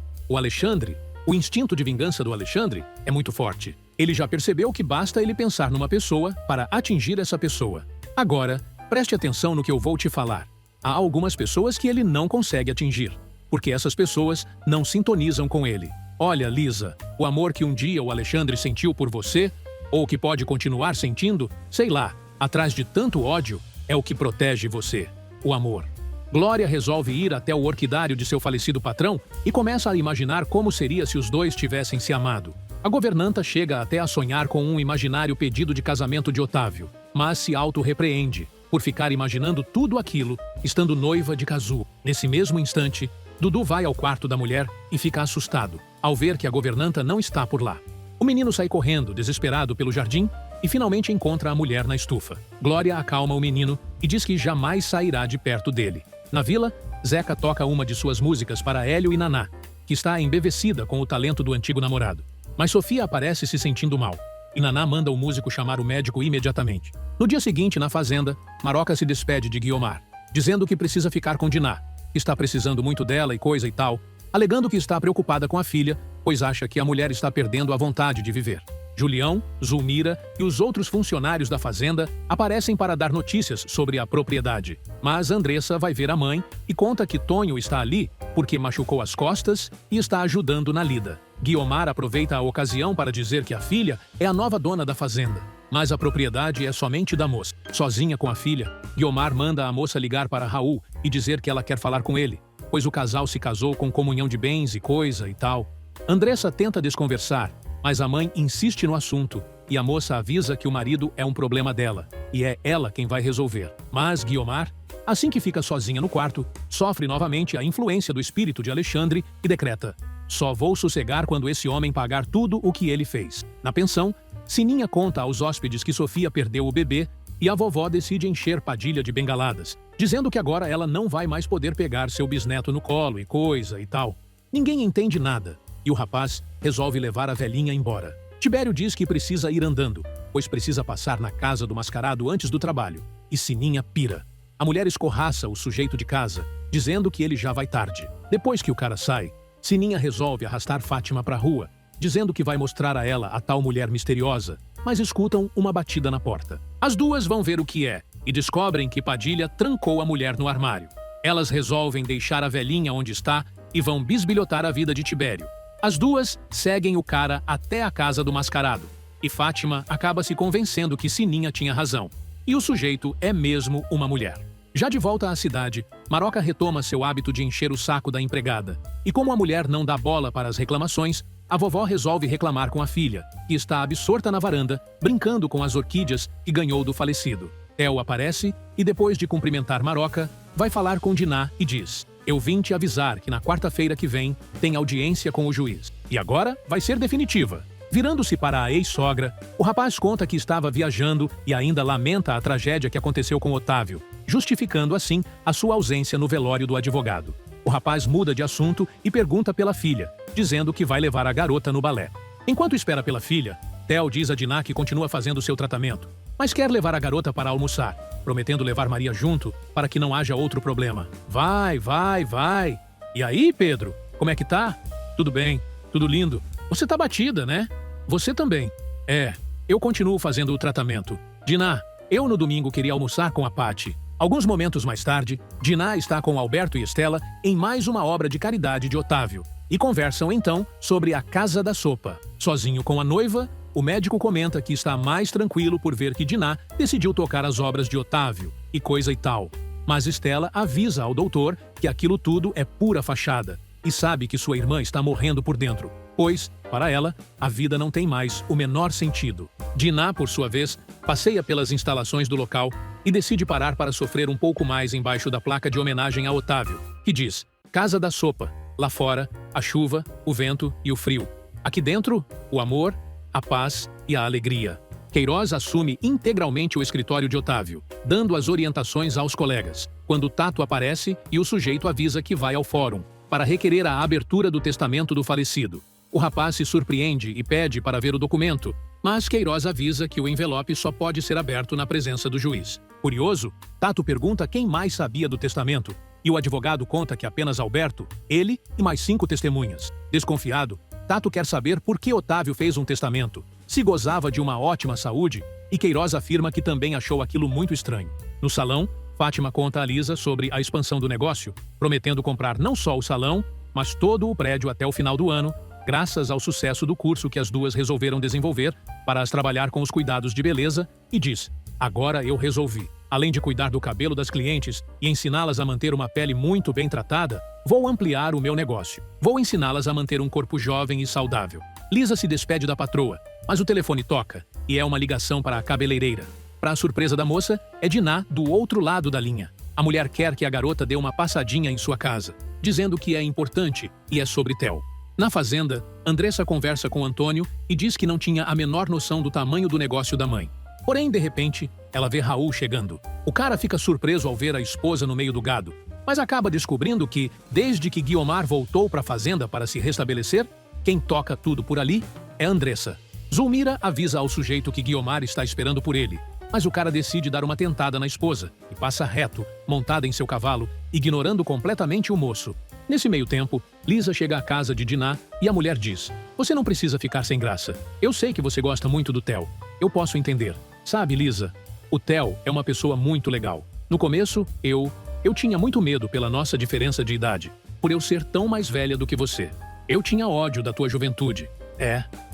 O instinto de vingança do Alexandre é muito forte. Ele já percebeu que basta ele pensar numa pessoa para atingir essa pessoa. Agora, preste atenção no que eu vou te falar. Há algumas pessoas que ele não consegue atingir, porque essas pessoas não sintonizam com ele. Olha, Lisa, o amor que um dia o Alexandre sentiu por você, ou que pode continuar sentindo, sei lá, atrás de tanto ódio, é o que protege você. O amor. Glória resolve ir até o orquidário de seu falecido patrão e começa a imaginar como seria se os dois tivessem se amado. A governanta chega até a sonhar com um imaginário pedido de casamento de Otávio, mas se auto-repreende por ficar imaginando tudo aquilo, estando noiva de Cazu. Nesse mesmo instante, Dudu vai ao quarto da mulher e fica assustado ao ver que a governanta não está por lá. O menino sai correndo, desesperado, pelo jardim e finalmente encontra a mulher na estufa. Glória acalma o menino e diz que jamais sairá de perto dele. Na vila, Zeca toca uma de suas músicas para Hélio e Naná, que está embevecida com o talento do antigo namorado. Mas Sofia aparece se sentindo mal, e Naná manda o músico chamar o médico imediatamente. No dia seguinte, na fazenda, Maroca se despede de Guiomar, dizendo que precisa ficar com Diná, que está precisando muito dela e coisa e tal, alegando que está preocupada com a filha, pois acha que a mulher está perdendo a vontade de viver. Julião, Zulmira e os outros funcionários da fazenda aparecem para dar notícias sobre a propriedade. Mas Andressa vai ver a mãe e conta que Tonho está ali porque machucou as costas e está ajudando na lida. Guiomar aproveita a ocasião para dizer que a filha é a nova dona da fazenda. Mas a propriedade é somente da moça. Sozinha com a filha, Guiomar manda a moça ligar para Raul e dizer que ela quer falar com ele, pois o casal se casou com comunhão de bens e coisa e tal. Andressa tenta desconversar, mas a mãe insiste no assunto e a moça avisa que o marido é um problema dela e é ela quem vai resolver. Mas Guiomar, assim que fica sozinha no quarto, sofre novamente a influência do espírito de Alexandre e decreta: só vou sossegar quando esse homem pagar tudo o que ele fez. Na pensão, Sininha conta aos hóspedes que Sofia perdeu o bebê e a vovó decide encher Padilha de bengaladas, dizendo que agora ela não vai mais poder pegar seu bisneto no colo e coisa e tal. Ninguém entende nada. E o rapaz resolve levar a velhinha embora. Tibério diz que precisa ir andando, pois precisa passar na casa do mascarado antes do trabalho. E Sininha pira. A mulher escorraça o sujeito de casa, dizendo que ele já vai tarde. Depois que o cara sai, Sininha resolve arrastar Fátima para a rua, dizendo que vai mostrar a ela a tal mulher misteriosa, mas escutam uma batida na porta. As duas vão ver o que é e descobrem que Padilha trancou a mulher no armário. Elas resolvem deixar a velhinha onde está e vão bisbilhotar a vida de Tibério. As duas seguem o cara até a casa do mascarado, e Fátima acaba se convencendo que Sininha tinha razão, e o sujeito é mesmo uma mulher. Já de volta à cidade, Maroca retoma seu hábito de encher o saco da empregada, e como a mulher não dá bola para as reclamações, a vovó resolve reclamar com a filha, que está absorta na varanda, brincando com as orquídeas que ganhou do falecido. Theo aparece e, depois de cumprimentar Maroca, vai falar com Diná e diz: eu vim te avisar que na quarta-feira que vem tem audiência com o juiz. E agora vai ser definitiva. Virando-se para a ex-sogra, o rapaz conta que estava viajando e ainda lamenta a tragédia que aconteceu com Otávio, justificando assim a sua ausência no velório do advogado. O rapaz muda de assunto e pergunta pela filha, dizendo que vai levar a garota no balé. Enquanto espera pela filha, Theo diz a Dinah que continua fazendo seu tratamento, mas quer levar a garota para almoçar, prometendo levar Maria junto para que não haja outro problema. Vai, vai, vai. E aí, Pedro? Como é que tá? Tudo bem, tudo lindo. Você tá batida, né? Você também. É, eu continuo fazendo o tratamento. Dinah, eu no domingo queria almoçar com a Patty. Alguns momentos mais tarde, Dinah está com Alberto e Estela em mais uma obra de caridade de Otávio e conversam então sobre a Casa da Sopa. Sozinho com a noiva, o médico comenta que está mais tranquilo por ver que Dinah decidiu tocar as obras de Otávio e coisa e tal. Mas Estela avisa ao doutor que aquilo tudo é pura fachada e sabe que sua irmã está morrendo por dentro, pois, para ela, a vida não tem mais o menor sentido. Dinah, por sua vez, passeia pelas instalações do local e decide parar para sofrer um pouco mais embaixo da placa de homenagem a Otávio, que diz: Casa da Sopa. Lá fora, a chuva, o vento e o frio. Aqui dentro, o amor, a paz e a alegria. Queiroz assume integralmente o escritório de Otávio, dando as orientações aos colegas, quando Tato aparece e o sujeito avisa que vai ao fórum, para requerer a abertura do testamento do falecido. O rapaz se surpreende e pede para ver o documento, mas Queiroz avisa que o envelope só pode ser aberto na presença do juiz. Curioso, Tato pergunta quem mais sabia do testamento, e o advogado conta que apenas Alberto, ele e mais 5 testemunhas. Desconfiado, Tato quer saber por que Otávio fez um testamento, se gozava de uma ótima saúde, e Queiroz afirma que também achou aquilo muito estranho. No salão, Fátima conta a Lisa sobre a expansão do negócio, prometendo comprar não só o salão, mas todo o prédio até o final do ano, graças ao sucesso do curso que as duas resolveram desenvolver para as trabalhar com os cuidados de beleza, e diz: agora eu resolvi. Além de cuidar do cabelo das clientes e ensiná-las a manter uma pele muito bem tratada, vou ampliar o meu negócio. Vou ensiná-las a manter um corpo jovem e saudável. Lisa se despede da patroa, mas o telefone toca, e é uma ligação para a cabeleireira. Para a surpresa da moça, é Dinah do outro lado da linha. A mulher quer que a garota dê uma passadinha em sua casa, dizendo que é importante e é sobre Theo. Na fazenda, Andressa conversa com Antônio e diz que não tinha a menor noção do tamanho do negócio da mãe. Porém, de repente, ela vê Raul chegando. O cara fica surpreso ao ver a esposa no meio do gado, mas acaba descobrindo que, desde que Guiomar voltou para a fazenda para se restabelecer, quem toca tudo por ali é Andressa. Zulmira avisa ao sujeito que Guiomar está esperando por ele, mas o cara decide dar uma tentada na esposa e passa reto, montada em seu cavalo, ignorando completamente o moço. Nesse meio tempo, Lisa chega à casa de Dinah e a mulher diz: você não precisa ficar sem graça. Eu sei que você gosta muito do Theo. Eu posso entender. Sabe, Lisa, o Theo é uma pessoa muito legal. No começo, eu tinha muito medo pela nossa diferença de idade, por eu ser tão mais velha do que você. Eu tinha ódio da tua juventude.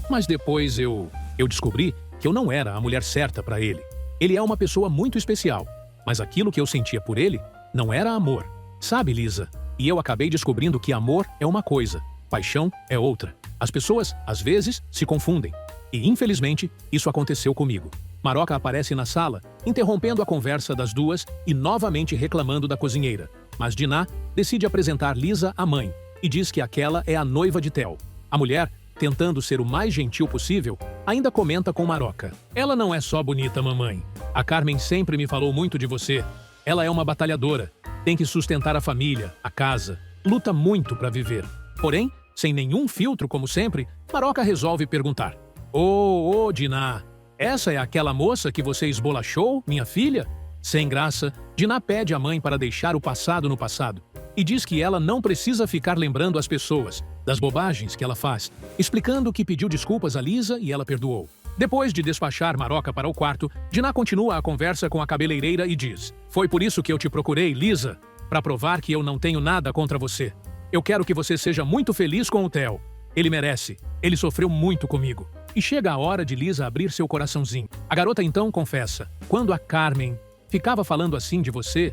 Mas depois eu descobri que eu não era a mulher certa para ele. Ele é uma pessoa muito especial, mas aquilo que eu sentia por ele não era amor. Sabe, Lisa? E eu acabei descobrindo que amor é uma coisa, paixão é outra. As pessoas, às vezes, se confundem. E, infelizmente, isso aconteceu comigo. Maroca aparece na sala, interrompendo a conversa das duas e novamente reclamando da cozinheira. Mas Dinah decide apresentar Lisa à mãe e diz que aquela é a noiva de Theo. A mulher, tentando ser o mais gentil possível, ainda comenta com Maroca: ela não é só bonita, mamãe. A Carmen sempre me falou muito de você. Ela é uma batalhadora, tem que sustentar a família, a casa, luta muito para viver. Porém, sem nenhum filtro como sempre, Maroca resolve perguntar: Ô, Dinah, essa é aquela moça que você esbolachou, minha filha? Sem graça, Dinah pede à mãe para deixar o passado no passado e diz que ela não precisa ficar lembrando as pessoas das bobagens que ela faz, explicando que pediu desculpas a Lisa e ela perdoou. Depois de despachar Maroca para o quarto, Dinah continua a conversa com a cabeleireira e diz: foi por isso que eu te procurei, Lisa, para provar que eu não tenho nada contra você. Eu quero que você seja muito feliz com o Theo. Ele merece. Ele sofreu muito comigo. E chega a hora de Lisa abrir seu coraçãozinho. A garota então confessa: quando a Carmen ficava falando assim de você,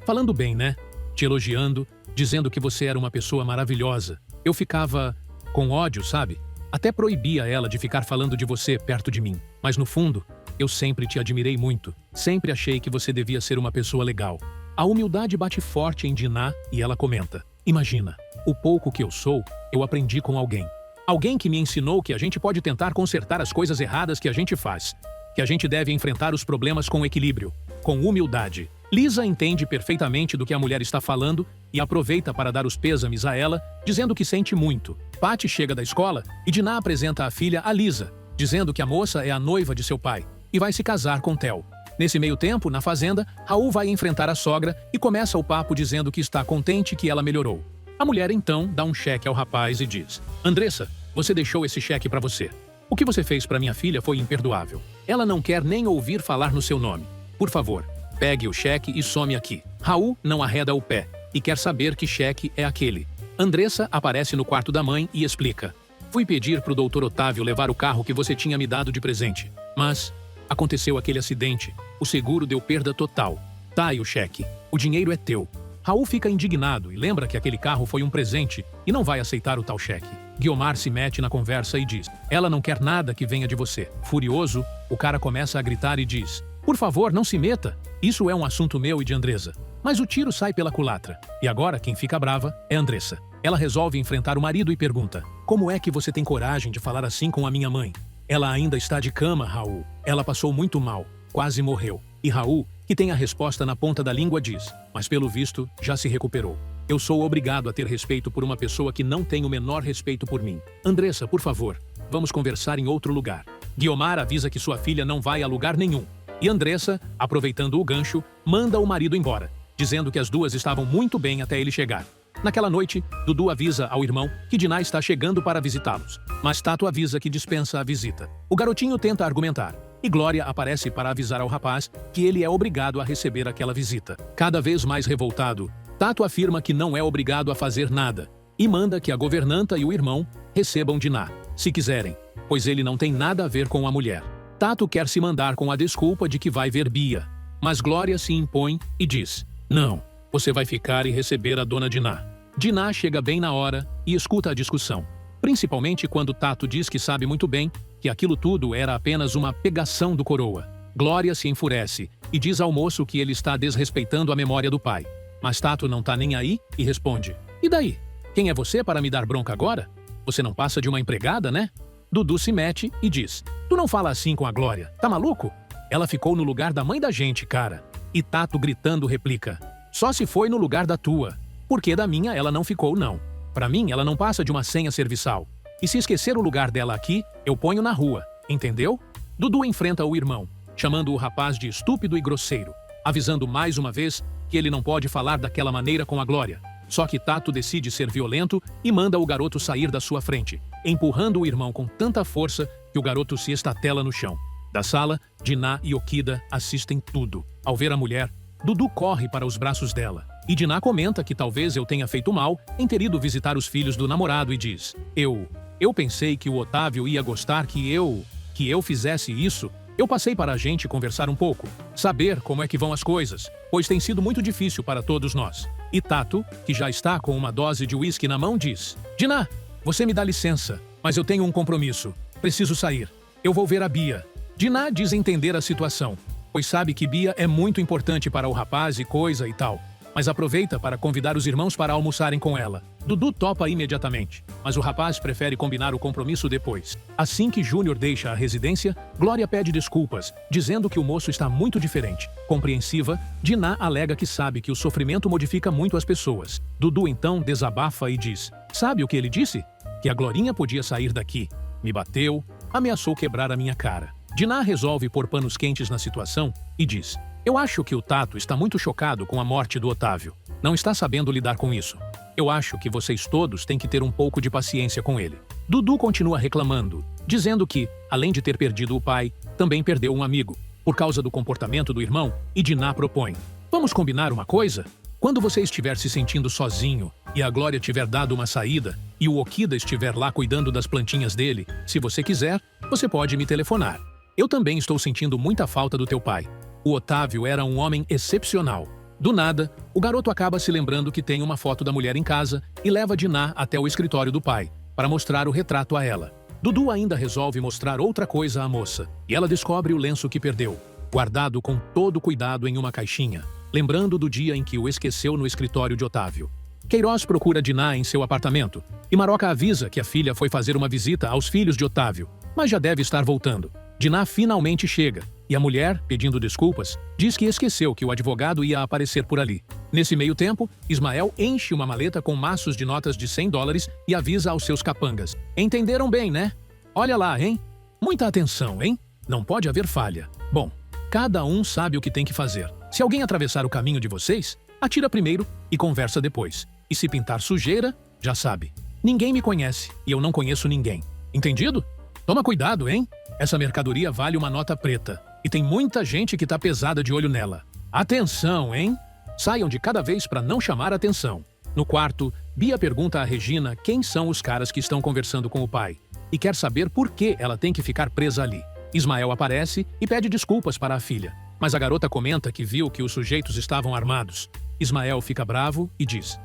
falando bem, né? Te elogiando, dizendo que você era uma pessoa maravilhosa. Eu ficava com ódio, sabe? Até proibia ela de ficar falando de você perto de mim. Mas no fundo, eu sempre te admirei muito. Sempre achei que você devia ser uma pessoa legal. A humildade bate forte em Dinah e ela comenta: imagina, o pouco que eu sou, eu aprendi com alguém. Alguém que me ensinou que a gente pode tentar consertar as coisas erradas que a gente faz. Que a gente deve enfrentar os problemas com equilíbrio, com humildade. Lisa entende perfeitamente do que a mulher está falando e aproveita para dar os pêsames a ela, dizendo que sente muito. Patty chega da escola e Dinah apresenta a filha a Lisa, dizendo que a moça é a noiva de seu pai e vai se casar com Theo. Nesse meio tempo, na fazenda, Raul vai enfrentar a sogra e começa o papo dizendo que está contente que ela melhorou. A mulher então dá um cheque ao rapaz e diz: Andressa, você deixou esse cheque para você. O que você fez para minha filha foi imperdoável. Ela não quer nem ouvir falar no seu nome. Por favor, pegue o cheque e some aqui. Raul não arreda o pé e quer saber que cheque é aquele. Andressa aparece no quarto da mãe e explica: fui pedir pro Dr. Otávio levar o carro que você tinha me dado de presente. Mas aconteceu aquele acidente. O seguro deu perda total. Tá aí o cheque. O dinheiro é teu. Raul fica indignado e lembra que aquele carro foi um presente e não vai aceitar o tal cheque. Guiomar se mete na conversa e diz: ela não quer nada que venha de você. Furioso, o cara começa a gritar e diz: por favor, não se meta. Isso é um assunto meu e de Andressa. Mas o tiro sai pela culatra. E agora quem fica brava é Andressa. Ela resolve enfrentar o marido e pergunta: como é que você tem coragem de falar assim com a minha mãe? Ela ainda está de cama, Raul. Ela passou muito mal. Quase morreu. E Raul, que tem a resposta na ponta da língua, diz: mas pelo visto, já se recuperou. Eu sou obrigado a ter respeito por uma pessoa que não tem o menor respeito por mim. Andressa, por favor, vamos conversar em outro lugar. Guiomar avisa que sua filha não vai a lugar nenhum. E Andressa, aproveitando o gancho, manda o marido embora, dizendo que as duas estavam muito bem até ele chegar. Naquela noite, Dudu avisa ao irmão que Diná está chegando para visitá-los, mas Tato avisa que dispensa a visita. O garotinho tenta argumentar, e Glória aparece para avisar ao rapaz que ele é obrigado a receber aquela visita. Cada vez mais revoltado, Tato afirma que não é obrigado a fazer nada, e manda que a governanta e o irmão recebam Diná, se quiserem, pois ele não tem nada a ver com a mulher. Tato quer se mandar com a desculpa de que vai ver Bia, mas Glória se impõe e diz: não, você vai ficar e receber a dona Diná. Diná chega bem na hora e escuta a discussão, principalmente quando Tato diz que sabe muito bem que aquilo tudo era apenas uma pegação do coroa. Glória se enfurece e diz ao moço que ele está desrespeitando a memória do pai. Mas Tato não tá nem aí e responde: e daí? Quem é você para me dar bronca agora? Você não passa de uma empregada, né? Dudu se mete e diz: tu não fala assim com a Glória, tá maluco? Ela ficou no lugar da mãe da gente, cara. E Tato gritando replica: só se foi no lugar da tua. Porque da minha ela não ficou, não. Pra mim, ela não passa de uma senha serviçal. E se esquecer o lugar dela aqui, eu ponho na rua, entendeu? Dudu enfrenta o irmão, chamando o rapaz de estúpido e grosseiro, avisando mais uma vez que ele não pode falar daquela maneira com a Glória. Só que Tato decide ser violento e manda o garoto sair da sua frente, empurrando o irmão com tanta força que o garoto se estatela no chão. Da sala, Diná e Okida assistem tudo. Ao ver a mulher, Dudu corre para os braços dela. E Diná comenta que talvez eu tenha feito mal em ter ido visitar os filhos do namorado e diz: Eu pensei que o Otávio ia gostar que eu fizesse isso. Eu passei para a gente conversar um pouco, saber como é que vão as coisas, pois tem sido muito difícil para todos nós. E Tato, que já está com uma dose de uísque na mão, diz: Diná, você me dá licença, mas eu tenho um compromisso. Preciso sair. Eu vou ver a Bia. Diná diz entender a situação, pois sabe que Bia é muito importante para o rapaz e coisa e tal, mas aproveita para convidar os irmãos para almoçarem com ela. Dudu topa imediatamente, mas o rapaz prefere combinar o compromisso depois. Assim que Júnior deixa a residência, Glória pede desculpas, dizendo que o moço está muito diferente. Compreensiva, Diná alega que sabe que o sofrimento modifica muito as pessoas. Dudu então desabafa e diz: sabe o que ele disse? Que a Glorinha podia sair daqui. Me bateu, ameaçou quebrar a minha cara. Diná resolve pôr panos quentes na situação e diz: eu acho que o Tato está muito chocado com a morte do Otávio. Não está sabendo lidar com isso. Eu acho que vocês todos têm que ter um pouco de paciência com ele. Dudu continua reclamando, dizendo que, além de ter perdido o pai, também perdeu um amigo, por causa do comportamento do irmão, e Diná propõe: vamos combinar uma coisa? Quando você estiver se sentindo sozinho e a Glória tiver dado uma saída e o Okida estiver lá cuidando das plantinhas dele, se você quiser, você pode me telefonar. Eu também estou sentindo muita falta do teu pai. O Otávio era um homem excepcional. Do nada, o garoto acaba se lembrando que tem uma foto da mulher em casa e leva Diná até o escritório do pai, para mostrar o retrato a ela. Dudu ainda resolve mostrar outra coisa à moça, e ela descobre o lenço que perdeu, guardado com todo cuidado em uma caixinha, lembrando do dia em que o esqueceu no escritório de Otávio. Queiroz procura Diná em seu apartamento, e Maroca avisa que a filha foi fazer uma visita aos filhos de Otávio, mas já deve estar voltando. Diná finalmente chega, e a mulher, pedindo desculpas, diz que esqueceu que o advogado ia aparecer por ali. Nesse meio tempo, Ismael enche uma maleta com maços de notas de $100 e avisa aos seus capangas: entenderam bem, né? Olha lá, hein? Muita atenção, hein? Não pode haver falha. Bom, cada um sabe o que tem que fazer. Se alguém atravessar o caminho de vocês, atira primeiro e conversa depois. E se pintar sujeira, já sabe. Ninguém me conhece e eu não conheço ninguém. Entendido? Toma cuidado, hein? Essa mercadoria vale uma nota preta. E tem muita gente que tá pesada de olho nela. Atenção, hein? Saiam de cada vez para não chamar atenção. No quarto, Bia pergunta a Regina quem são os caras que estão conversando com o pai e quer saber por que ela tem que ficar presa ali. Ismael aparece e pede desculpas para a filha, mas a garota comenta que viu que os sujeitos estavam armados. Ismael fica bravo e diz: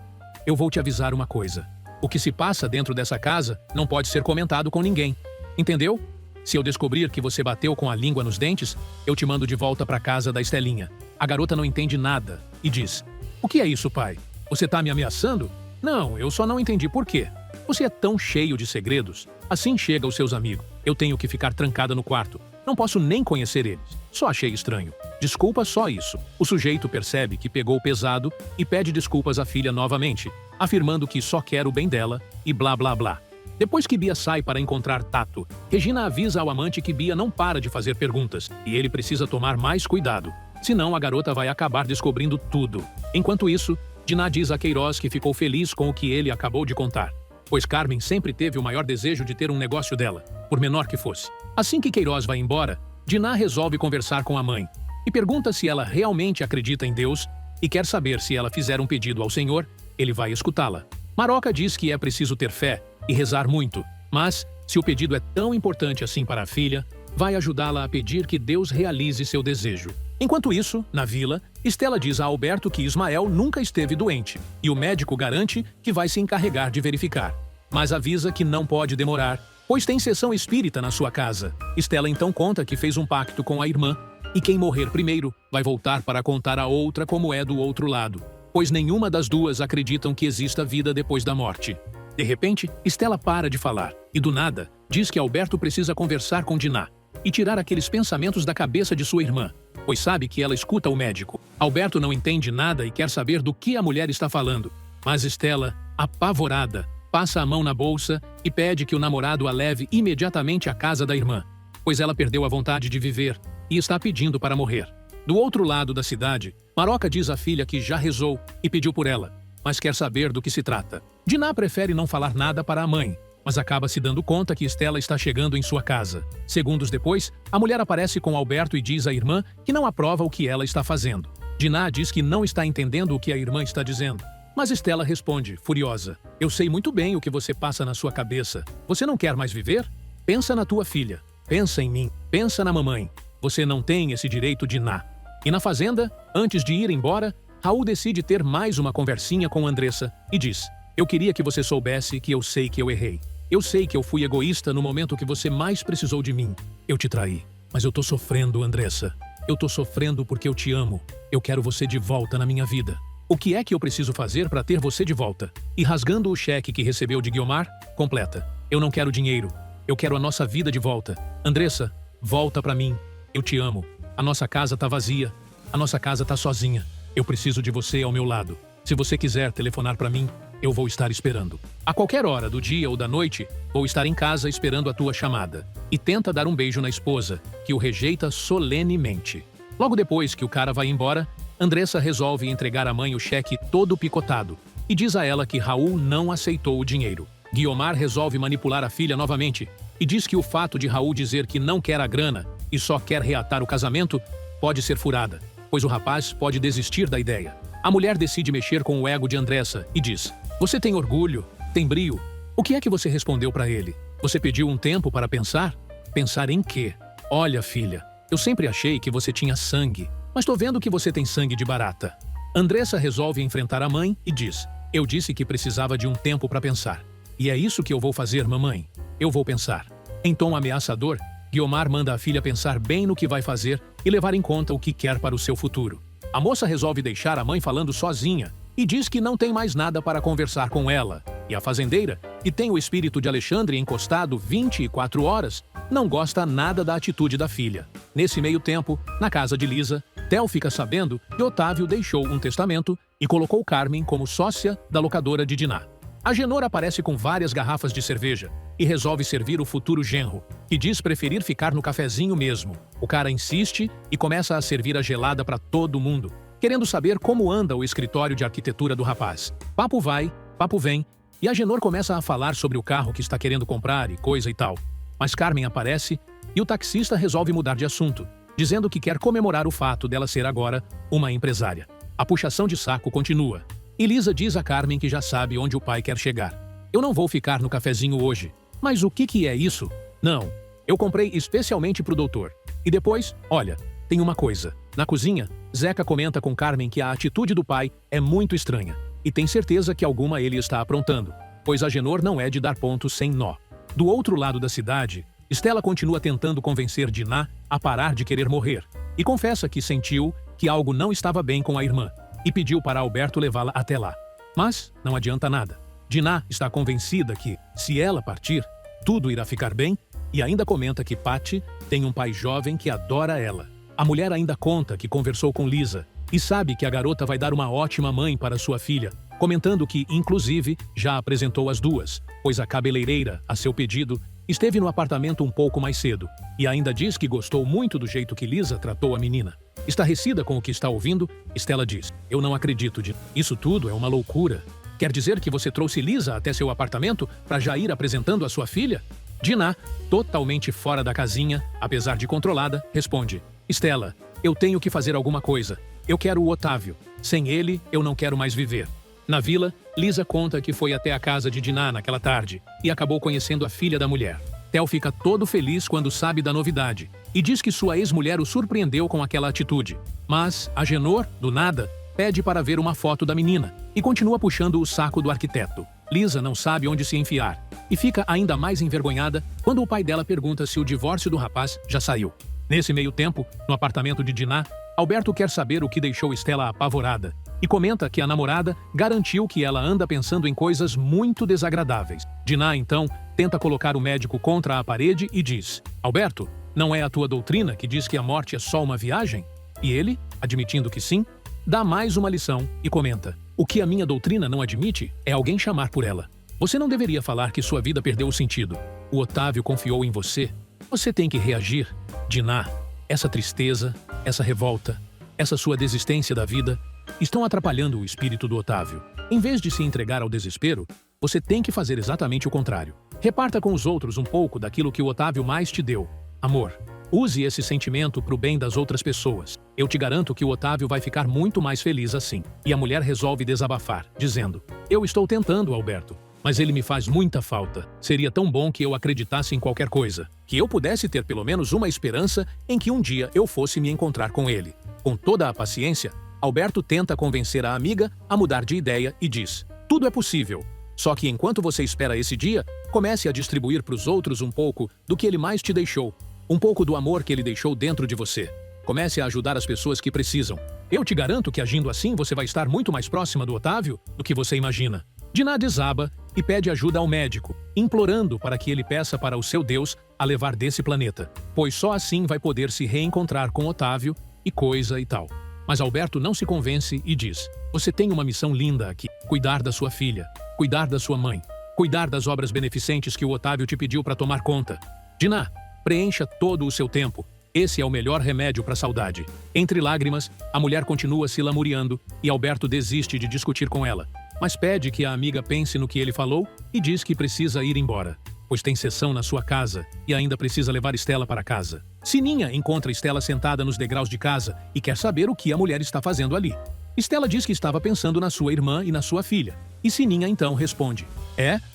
"Eu vou te avisar uma coisa. O que se passa dentro dessa casa não pode ser comentado com ninguém. Entendeu? Se eu descobrir que você bateu com a língua nos dentes, eu te mando de volta para casa da Estelinha." A garota não entende nada e diz: "O que é isso, pai? Você tá me ameaçando?" "Não, eu só não entendi por quê. Você é tão cheio de segredos. Assim chega os seus amigos. Eu tenho que ficar trancada no quarto. Não posso nem conhecer eles. Só achei estranho. Desculpa, só isso." O sujeito percebe que pegou pesado e pede desculpas à filha novamente, afirmando que só quer o bem dela e blá blá blá. Depois que Bia sai para encontrar Tato, Regina avisa ao amante que Bia não para de fazer perguntas e ele precisa tomar mais cuidado. Senão a garota vai acabar descobrindo tudo. Enquanto isso, Diná diz a Queiroz que ficou feliz com o que ele acabou de contar, pois Carmen sempre teve o maior desejo de ter um negócio dela, por menor que fosse. Assim que Queiroz vai embora, Diná resolve conversar com a mãe e pergunta se ela realmente acredita em Deus e quer saber se ela fizer um pedido ao Senhor, ele vai escutá-la. Maroca diz que é preciso ter fé e rezar muito, mas, se o pedido é tão importante assim para a filha, vai ajudá-la a pedir que Deus realize seu desejo. Enquanto isso, na vila, Estela diz a Alberto que Ismael nunca esteve doente e o médico garante que vai se encarregar de verificar. Mas avisa que não pode demorar, pois tem sessão espírita na sua casa. Estela então conta que fez um pacto com a irmã e quem morrer primeiro vai voltar para contar a outra como é do outro lado, pois nenhuma das duas acreditam que exista vida depois da morte. De repente, Estela para de falar e, do nada, diz que Alberto precisa conversar com Diná e tirar aqueles pensamentos da cabeça de sua irmã, pois sabe que ela escuta o médico. Alberto não entende nada e quer saber do que a mulher está falando, mas Estela, apavorada, passa a mão na bolsa e pede que o namorado a leve imediatamente à casa da irmã, pois ela perdeu a vontade de viver e está pedindo para morrer. Do outro lado da cidade, Maroca diz à filha que já rezou e pediu por ela, mas quer saber do que se trata. Diná prefere não falar nada para a mãe, mas acaba se dando conta que Estela está chegando em sua casa. Segundos depois, a mulher aparece com Alberto e diz à irmã que não aprova o que ela está fazendo. Diná diz que não está entendendo o que a irmã está dizendo, mas Estela responde, furiosa: "Eu sei muito bem o que você passa na sua cabeça. Você não quer mais viver? Pensa na tua filha. Pensa em mim. Pensa na mamãe. Você não tem esse direito, Diná." E na fazenda, antes de ir embora, Raul decide ter mais uma conversinha com Andressa e diz: "Eu queria que você soubesse que eu sei que eu errei. Eu sei que eu fui egoísta no momento que você mais precisou de mim. Eu te traí. Mas eu tô sofrendo, Andressa. Eu tô sofrendo porque eu te amo. Eu quero você de volta na minha vida. O que é que eu preciso fazer para ter você de volta?" E rasgando o cheque que recebeu de Guiomar, completa: "Eu não quero dinheiro. Eu quero a nossa vida de volta. Andressa, volta pra mim. Eu te amo. A nossa casa tá vazia. A nossa casa tá sozinha. Eu preciso de você ao meu lado. Se você quiser telefonar pra mim, eu vou estar esperando. A qualquer hora do dia ou da noite, vou estar em casa esperando a tua chamada." E tenta dar um beijo na esposa, que o rejeita solenemente. Logo depois que o cara vai embora, Andressa resolve entregar à mãe o cheque todo picotado e diz a ela que Raul não aceitou o dinheiro. Guiomar resolve manipular a filha novamente e diz que o fato de Raul dizer que não quer a grana e só quer reatar o casamento pode ser furada, pois o rapaz pode desistir da ideia. A mulher decide mexer com o ego de Andressa e diz: "Você tem orgulho? Tem brio? O que é que você respondeu para ele? Você pediu um tempo para pensar? Pensar em quê? Olha, filha, eu sempre achei que você tinha sangue, mas tô vendo que você tem sangue de barata." Andressa resolve enfrentar a mãe e diz: "Eu disse que precisava de um tempo para pensar. E é isso que eu vou fazer, mamãe. Eu vou pensar." Em tom ameaçador, Guiomar manda a filha pensar bem no que vai fazer e levar em conta o que quer para o seu futuro. A moça resolve deixar a mãe falando sozinha e diz que não tem mais nada para conversar com ela. E a fazendeira, que tem o espírito de Alexandre encostado 24 horas, não gosta nada da atitude da filha. Nesse meio tempo, na casa de Lisa, Theo fica sabendo que Otávio deixou um testamento e colocou Carmen como sócia da locadora de Diná. Agenor aparece com várias garrafas de cerveja e resolve servir o futuro genro, que diz preferir ficar no cafezinho mesmo. O cara insiste e começa a servir a gelada para todo mundo, querendo saber como anda o escritório de arquitetura do rapaz. Papo vai, papo vem, e Agenor começa a falar sobre o carro que está querendo comprar e coisa e tal. Mas Carmen aparece e o taxista resolve mudar de assunto, dizendo que quer comemorar o fato dela ser agora uma empresária. A puxação de saco continua. E Lisa diz a Carmen que já sabe onde o pai quer chegar. Eu não vou ficar no cafezinho hoje. Mas o que é isso? Não, eu comprei especialmente pro doutor. E depois, olha, tem uma coisa. Na cozinha, Zeca comenta com Carmen que a atitude do pai é muito estranha. E tem certeza que alguma ele está aprontando, pois Agenor não é de dar pontos sem nó. Do outro lado da cidade, Stella continua tentando convencer Dinah a parar de querer morrer. E confessa que sentiu que algo não estava bem com a irmã. E pediu para Alberto levá-la até lá. Mas não adianta nada. Dinah está convencida que, se ela partir, tudo irá ficar bem e ainda comenta que Patty tem um pai jovem que adora ela. A mulher ainda conta que conversou com Lisa e sabe que a garota vai dar uma ótima mãe para sua filha, comentando que, inclusive, já apresentou as duas, pois a cabeleireira, a seu pedido, esteve no apartamento um pouco mais cedo e ainda diz que gostou muito do jeito que Lisa tratou a menina. Estarrecida com o que está ouvindo, Stella diz: "Eu não acredito, isso tudo é uma loucura. Quer dizer que você trouxe Lisa até seu apartamento para já ir apresentando a sua filha?" Dinah, totalmente fora da casinha, apesar de controlada, responde: "Stella, eu tenho que fazer alguma coisa. Eu quero o Otávio. Sem ele, eu não quero mais viver." Na vila, Lisa conta que foi até a casa de Dinah naquela tarde e acabou conhecendo a filha da mulher. Theo fica todo feliz quando sabe da novidade e diz que sua ex-mulher o surpreendeu com aquela atitude. Mas Agenor, do nada, pede para ver uma foto da menina e continua puxando o saco do arquiteto. Lisa não sabe onde se enfiar e fica ainda mais envergonhada quando o pai dela pergunta se o divórcio do rapaz já saiu. Nesse meio tempo, no apartamento de Dinah, Alberto quer saber o que deixou Stella apavorada e comenta que a namorada garantiu que ela anda pensando em coisas muito desagradáveis. Dinah, então, tenta colocar o médico contra a parede e diz: "Alberto, não é a tua doutrina que diz que a morte é só uma viagem?" E ele, admitindo que sim, dá mais uma lição e comenta: "O que a minha doutrina não admite é alguém chamar por ela. Você não deveria falar que sua vida perdeu o sentido. O Otávio confiou em você. Você tem que reagir. Dinah, essa tristeza, essa revolta, essa sua desistência da vida estão atrapalhando o espírito do Otávio. Em vez de se entregar ao desespero, você tem que fazer exatamente o contrário. Reparta com os outros um pouco daquilo que o Otávio mais te deu. Amor. Use esse sentimento para o bem das outras pessoas. Eu te garanto que o Otávio vai ficar muito mais feliz assim." E a mulher resolve desabafar, dizendo: "Eu estou tentando, Alberto, mas ele me faz muita falta. Seria tão bom que eu acreditasse em qualquer coisa, que eu pudesse ter pelo menos uma esperança em que um dia eu fosse me encontrar com ele." Com toda a paciência, Alberto tenta convencer a amiga a mudar de ideia e diz: "Tudo é possível. Só que enquanto você espera esse dia, comece a distribuir para os outros um pouco do que ele mais te deixou. Um pouco do amor que ele deixou dentro de você. Comece a ajudar as pessoas que precisam. Eu te garanto que agindo assim você vai estar muito mais próxima do Otávio do que você imagina." Dinah desaba e pede ajuda ao médico, implorando para que ele peça para o seu Deus a levar desse planeta, pois só assim vai poder se reencontrar com Otávio e coisa e tal. Mas Alberto não se convence e diz: "Você tem uma missão linda aqui. Cuidar da sua filha, cuidar da sua mãe, cuidar das obras beneficentes que o Otávio te pediu para tomar conta. Dinah, preencha todo o seu tempo. Esse é o melhor remédio para a saudade." Entre lágrimas, a mulher continua se lamuriando e Alberto desiste de discutir com ela, mas pede que a amiga pense no que ele falou e diz que precisa ir embora, pois tem sessão na sua casa e ainda precisa levar Stella para casa. Sininha encontra Stella sentada nos degraus de casa e quer saber o que a mulher está fazendo ali. Stella diz que estava pensando na sua irmã e na sua filha. E Sininha então responde: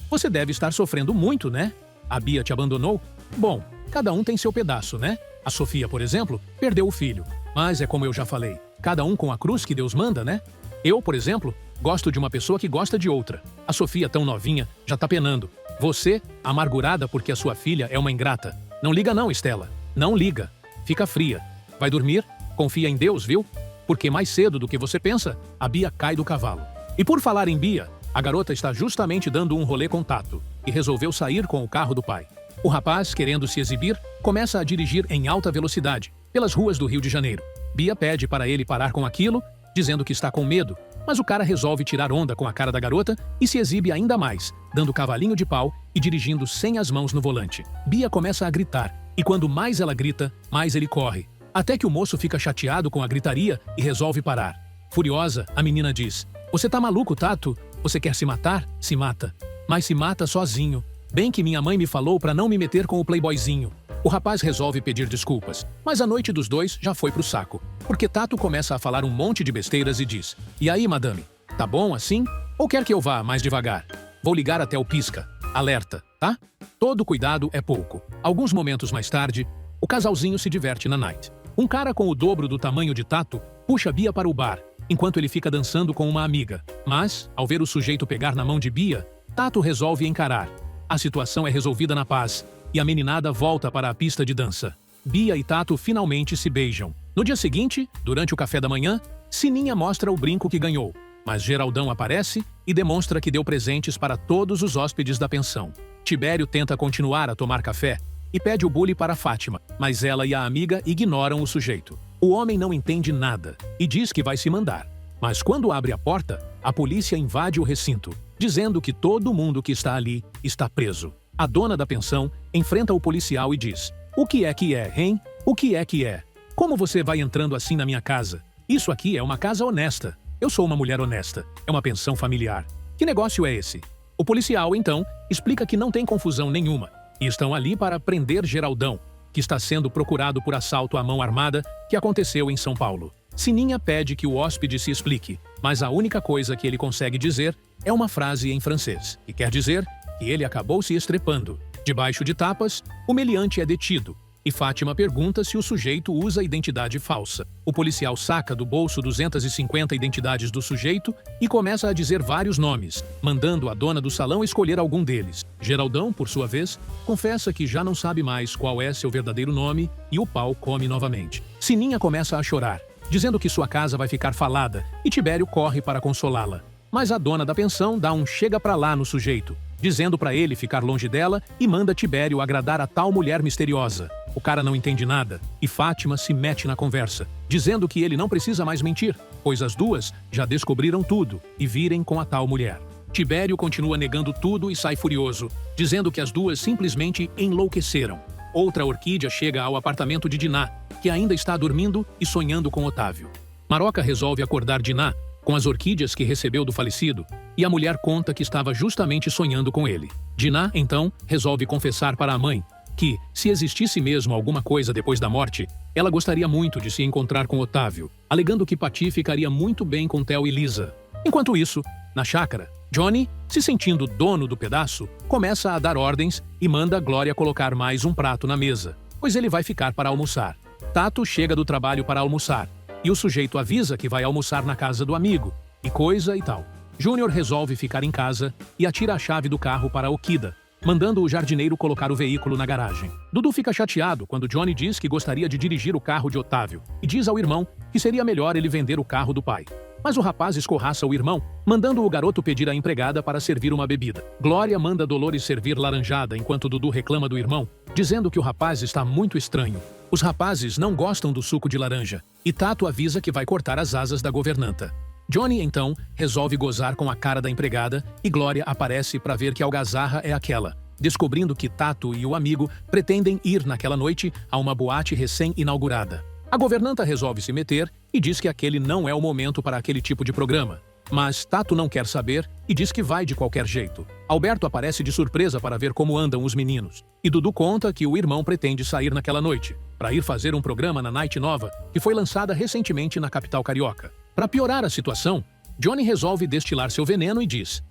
"Você deve estar sofrendo muito, né? A Bia te abandonou? Bom, cada um tem seu pedaço, né? A Sofia, por exemplo, perdeu o filho. Mas é como eu já falei, cada um com a cruz que Deus manda, né? Eu, por exemplo, gosto de uma pessoa que gosta de outra. A Sofia, tão novinha, já tá penando. Você, amargurada porque a sua filha é uma ingrata. Não liga não, Stella. Não liga. Fica fria. Vai dormir? Confia em Deus, viu? Porque mais cedo do que você pensa, a Bia cai do cavalo." E por falar em Bia, a garota está justamente dando um rolê com Tato e resolveu sair com o carro do pai. O rapaz, querendo se exibir, começa a dirigir em alta velocidade pelas ruas do Rio de Janeiro. Bia pede para ele parar com aquilo, dizendo que está com medo Mas o cara resolve tirar onda com a cara da garota e se exibe ainda mais, dando cavalinho de pau e dirigindo sem as mãos no volante. Bia começa a gritar, e quando mais ela grita, mais ele corre. Até que o moço fica chateado com a gritaria e resolve parar. Furiosa, a menina diz: "Você tá maluco, Tato? Você quer se matar? Se mata. Mas se mata sozinho. Bem que minha mãe me falou pra não me meter com o playboyzinho." O rapaz resolve pedir desculpas, mas a noite dos dois já foi pro saco, porque Tato começa a falar um monte de besteiras e diz: "E aí, madame? Tá bom assim? Ou quer que eu vá mais devagar? Vou ligar até o pisca. Alerta, tá?" Todo cuidado é pouco. Alguns momentos mais tarde, o casalzinho se diverte na night. Um cara com o dobro do tamanho de Tato puxa Bia para o bar, enquanto ele fica dançando com uma amiga. Mas, ao ver o sujeito pegar na mão de Bia, Tato resolve encarar. A situação é resolvida na paz, e a meninada volta para a pista de dança. Bia e Tato finalmente se beijam. No dia seguinte, durante o café da manhã, Sininha mostra o brinco que ganhou, mas Geraldão aparece e demonstra que deu presentes para todos os hóspedes da pensão. Tibério tenta continuar a tomar café e pede o bule para Fátima, mas ela e a amiga ignoram o sujeito. O homem não entende nada e diz que vai se mandar. Mas quando abre a porta, a polícia invade o recinto, dizendo que todo mundo que está ali está preso. A dona da pensão enfrenta o policial e diz: "O que é, hein? O que é? Como você vai entrando assim na minha casa? Isso aqui é uma casa honesta. Eu sou uma mulher honesta. É uma pensão familiar. Que negócio é esse?" O policial, então, explica que não tem confusão nenhuma e estão ali para prender Geraldão, que está sendo procurado por assalto à mão armada que aconteceu em São Paulo. Sininha pede que o hóspede se explique, mas a única coisa que ele consegue dizer é uma frase em francês, que quer dizer que ele acabou se estrepando. Debaixo de tapas, o meliante é detido, e Fátima pergunta se o sujeito usa identidade falsa. O policial saca do bolso 250 identidades do sujeito e começa a dizer vários nomes, mandando a dona do salão escolher algum deles. Geraldão, por sua vez, confessa que já não sabe mais qual é seu verdadeiro nome e o pau come novamente. Sininha começa a chorar, dizendo que sua casa vai ficar falada, e Tibério corre para consolá-la. Mas a dona da pensão dá um chega pra lá no sujeito, dizendo pra ele ficar longe dela e manda Tibério agradar a tal mulher misteriosa. O cara não entende nada e Fátima se mete na conversa, dizendo que ele não precisa mais mentir, pois as duas já descobriram tudo e virem com a tal mulher. Tibério continua negando tudo e sai furioso, dizendo que as duas simplesmente enlouqueceram. Outra orquídea chega ao apartamento de Diná, que ainda está dormindo e sonhando com Otávio. Maroca resolve acordar Diná com as orquídeas que recebeu do falecido, e a mulher conta que estava justamente sonhando com ele. Diná, então, resolve confessar para a mãe que, se existisse mesmo alguma coisa depois da morte, ela gostaria muito de se encontrar com Otávio, alegando que Pati ficaria muito bem com Theo e Lisa. Enquanto isso, na chácara, Johnny, se sentindo dono do pedaço, começa a dar ordens e manda Glória colocar mais um prato na mesa, pois ele vai ficar para almoçar. Tato chega do trabalho para almoçar, e o sujeito avisa que vai almoçar na casa do amigo, e coisa e tal. Júnior resolve ficar em casa e atira a chave do carro para Okida, mandando o jardineiro colocar o veículo na garagem. Dudu fica chateado quando Johnny diz que gostaria de dirigir o carro de Otávio e diz ao irmão que seria melhor ele vender o carro do pai. Mas o rapaz escorraça o irmão, mandando o garoto pedir à empregada para servir uma bebida. Glória manda Dolores servir laranjada enquanto Dudu reclama do irmão, dizendo que o rapaz está muito estranho. Os rapazes não gostam do suco de laranja e Tato avisa que vai cortar as asas da governanta. Johnny, então, resolve gozar com a cara da empregada e Glória aparece para ver que algazarra é aquela, descobrindo que Tato e o amigo pretendem ir naquela noite a uma boate recém-inaugurada. A governanta resolve se meter e diz que aquele não é o momento para aquele tipo de programa. Mas Tato não quer saber e diz que vai de qualquer jeito. Alberto aparece de surpresa para ver como andam os meninos. E Dudu conta que o irmão pretende sair naquela noite, para ir fazer um programa na Night Nova, que foi lançada recentemente na capital carioca. Para piorar a situação, Johnny resolve destilar seu veneno e diz: